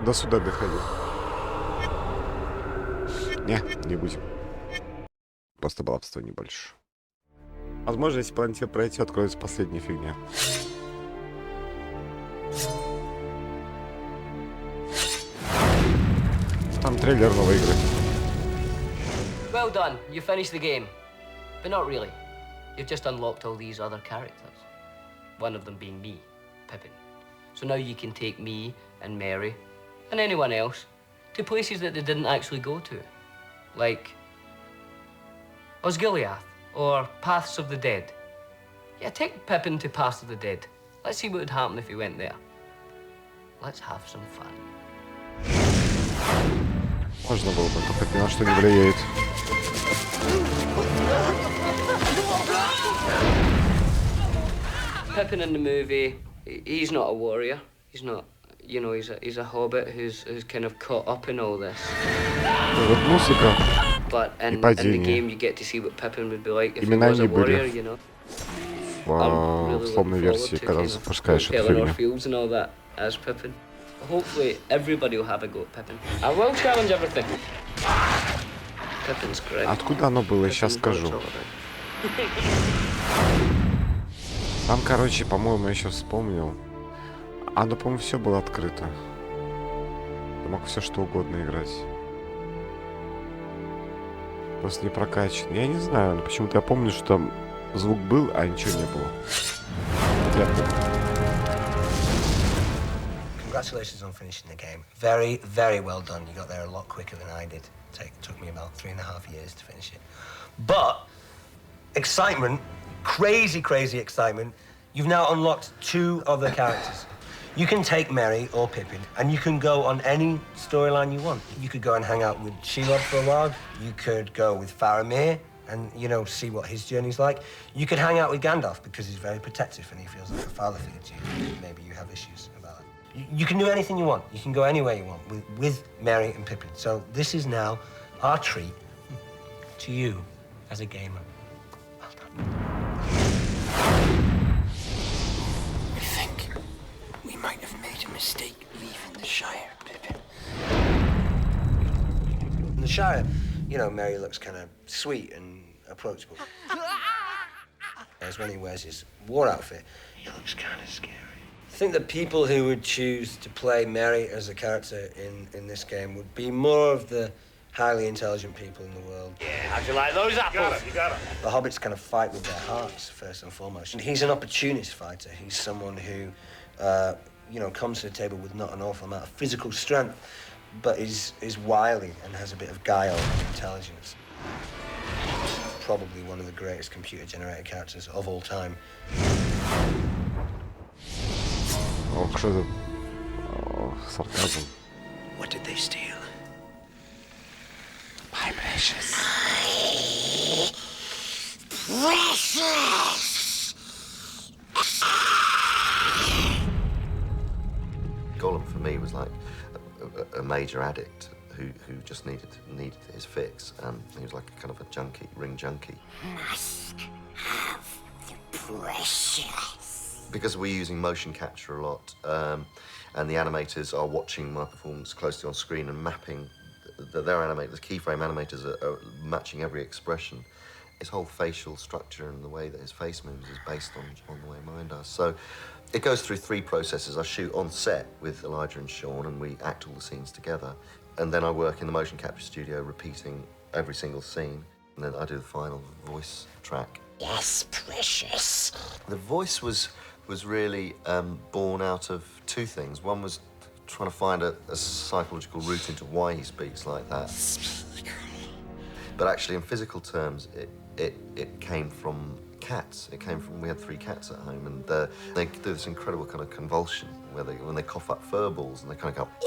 До сюда доходи. Не будем. Просто баловство небольшое. Возможно, если планете пройти, откроется последняя фигня. Там трейлер новой игры. Well done, you finished the game. But not really. You've just unlocked all these other characters. One of them being me, Pippin. So now you can take me and Mary and anyone else to places that they didn't actually go to. Like Osgiliath or Paths of the Dead. Yeah, take Pippin to Paths of the Dead. Let's see what would happen if he went there. Let's have some fun. Можно было бы, только это ни на что не влияет. Pippin in the movie, he's not a warrior. He's not, you know, he's a hobbit who's kind of caught up in all this. Вот музыка. But in the game you get to see what Pippin would be like if he was a warrior, you know. В условной версии, когда запускаешь эту фигню. And all that as Pippin. Hopefully everybody will have a go at Pippin. I will challenge everything. Pippin's great. Откуда оно было, сейчас скажу. Там, короче, по-моему, я еще вспомнил. Оно, по-моему, все было открыто. Ты мог все что угодно играть. Просто не прокачан. Я не знаю, но почему-то я помню, что там звук был, а ничего не было. Congratulations on finishing the game. Very, very well done. You got there a lot quicker than I did. It took me about 3.5 years to finish it. But excitement, crazy, crazy excitement. You've now unlocked 2 other characters. You can take Merry or Pippin, and you can go on any storyline you want. You could go and hang out with Shelob for a while. You could go with Faramir and, you know, see what his journey's like. You could hang out with Gandalf because he's very protective and he feels like a father figure to you. Maybe you have issues about that. You can do anything you want. You can go anywhere you want with Merry and Pippin. So this is now our treat to you as a gamer. Well done. I think we might have made a mistake leaving the Shire, Pippin. Shire, you know, Mary looks kind of sweet and approachable. Whereas when he wears his war outfit, he looks kind of scary. I think the people who would choose to play Mary as a character in this game would be more of the highly intelligent people in the world. Yeah, how'd you like those apples? You got it. The hobbits kind of fight with their hearts, first and foremost. And he's an opportunist fighter. He's someone who, you know, comes to the table with not an awful amount of physical strength, but is wily and has a bit of guile and intelligence. Probably one of the greatest computer-generated characters of all time. Oh, что за... сарказм. What did they steal? My precious. Precious! Gollum for me was like a major addict who just needed his fix, and he was like a kind of a junkie, ring junkie. Must have the precious. Because we're using motion capture a lot, and the animators are watching my performance closely on screen and mapping their animators, the keyframe animators are matching every expression. His whole facial structure and the way that his face moves is based on the way mine does. So it goes through 3 processes. I shoot on set with Elijah and Sean, and we act all the scenes together. And then I work in the motion capture studio, repeating every single scene. And then I do the final voice track. Yes, precious. The voice was really born out of 2 things. One was trying to find a psychological route into why he speaks like that. But actually, in physical terms, it came from cats. It came from, we had 3 cats at home, and they do this incredible kind of convulsion where when they cough up fur balls and they kind of go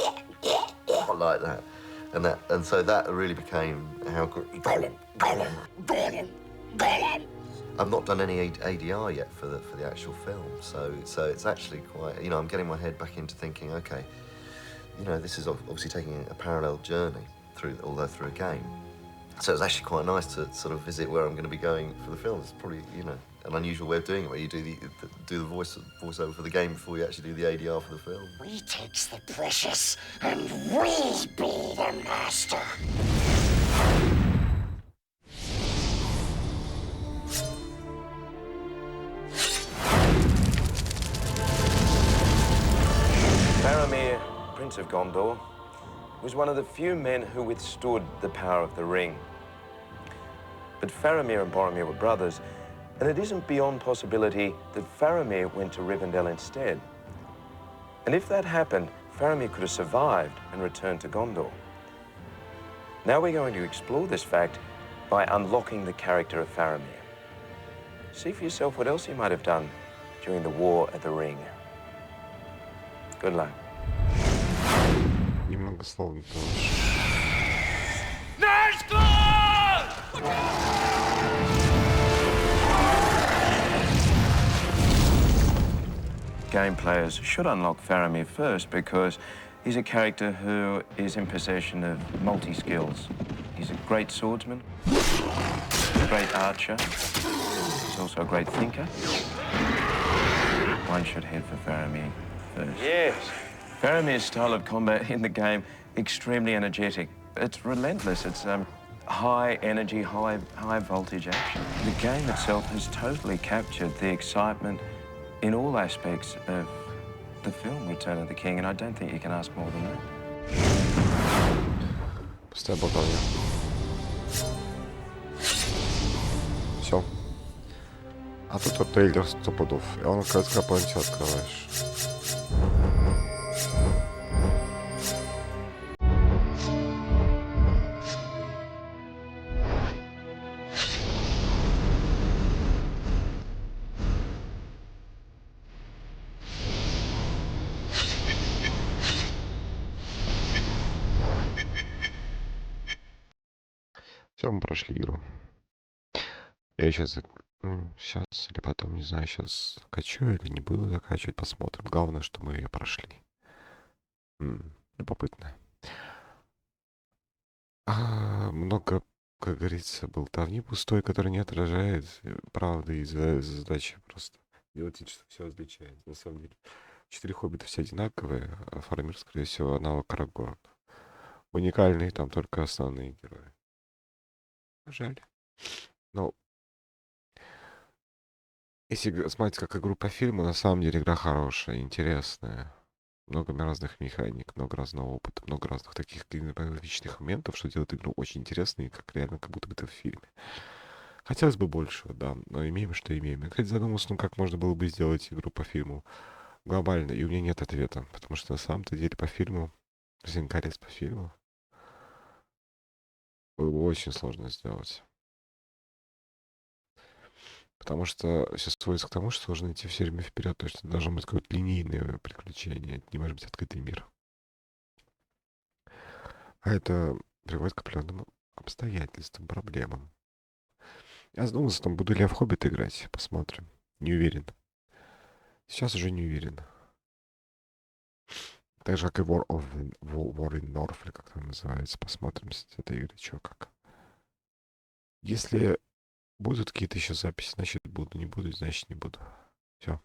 like that. And so that really became how... Gollum. I've not done any ADR yet for the actual film, so it's actually quite, you know, I'm getting my head back into thinking, okay, you know, this is obviously taking a parallel journey although through a game. So it's actually quite nice to sort of visit where I'm going to be going for the film. It's probably, you know, an unusual way of doing it, where you do the voiceover for the game before you actually do the ADR for the film. We takes the precious, and we be the master. Faramir, Prince of Gondor, was one of the few men who withstood the power of the ring. But Faramir and Boromir were brothers, and it isn't beyond possibility that Faramir went to Rivendell instead. And if that happened, Faramir could have survived and returned to Gondor. Now we're going to explore this fact by unlocking the character of Faramir. See for yourself what else he might have done during the War of the Ring. Good luck. Немногословно тоже. Game players should unlock Faramir first because he's a character who is in possession of multi-skills. He's a great swordsman, a great archer, he's also a great thinker. One should head for Faramir first. Yes. Faramir's style of combat in the game, extremely energetic. It's relentless. It's high energy, high voltage action. The game itself has totally captured the excitement in all aspects of the film Return of the King, and I don't think you can ask more than that. Пустая болтовня. Все. А тут вот трейлер 100 пудов. И он, оказывается, капанча открываешь. Все, мы прошли игру. Я сейчас или потом, не знаю, сейчас закачу или не буду закачивать, посмотрим. Главное, что мы ее прошли. Любопытно. Много, как говорится, болтовни пустой, который не отражает правды и задачи просто. Делать вид, что все отличается. На самом деле, 4 хоббита все одинаковые, а Фарамир, скорее всего, аналог Арагорна. уникальные там только основные герои. Жаль. Но если смотреть как игру по фильму, на самом деле игра хорошая, интересная. Много разных механик, много разного опыта, много разных таких кинематографичных моментов, что делает игру очень интересной, как реально, как будто бы это в фильме. Хотелось бы большего, да, но имеем, что имеем. Я, кстати, задумался, ну как можно было бы сделать игру по фильму глобально, и у меня нет ответа, потому что на самом-то деле по фильму, Зинкарец по фильму, было бы очень сложно сделать. Потому что все сводится к тому, что нужно идти все время вперед, то есть это должно быть какое-то линейное приключение, это не может быть открытый мир. А это приводит к определенным обстоятельствам, проблемам. Я задумался, там буду ли я в Хоббит играть, посмотрим. Не уверен. Сейчас уже не уверен. Так же, как и War in North, или как там называется. Посмотрим с этой игры, что как. Если будут какие-то еще записи, значит буду. Не буду, значит не буду. Все.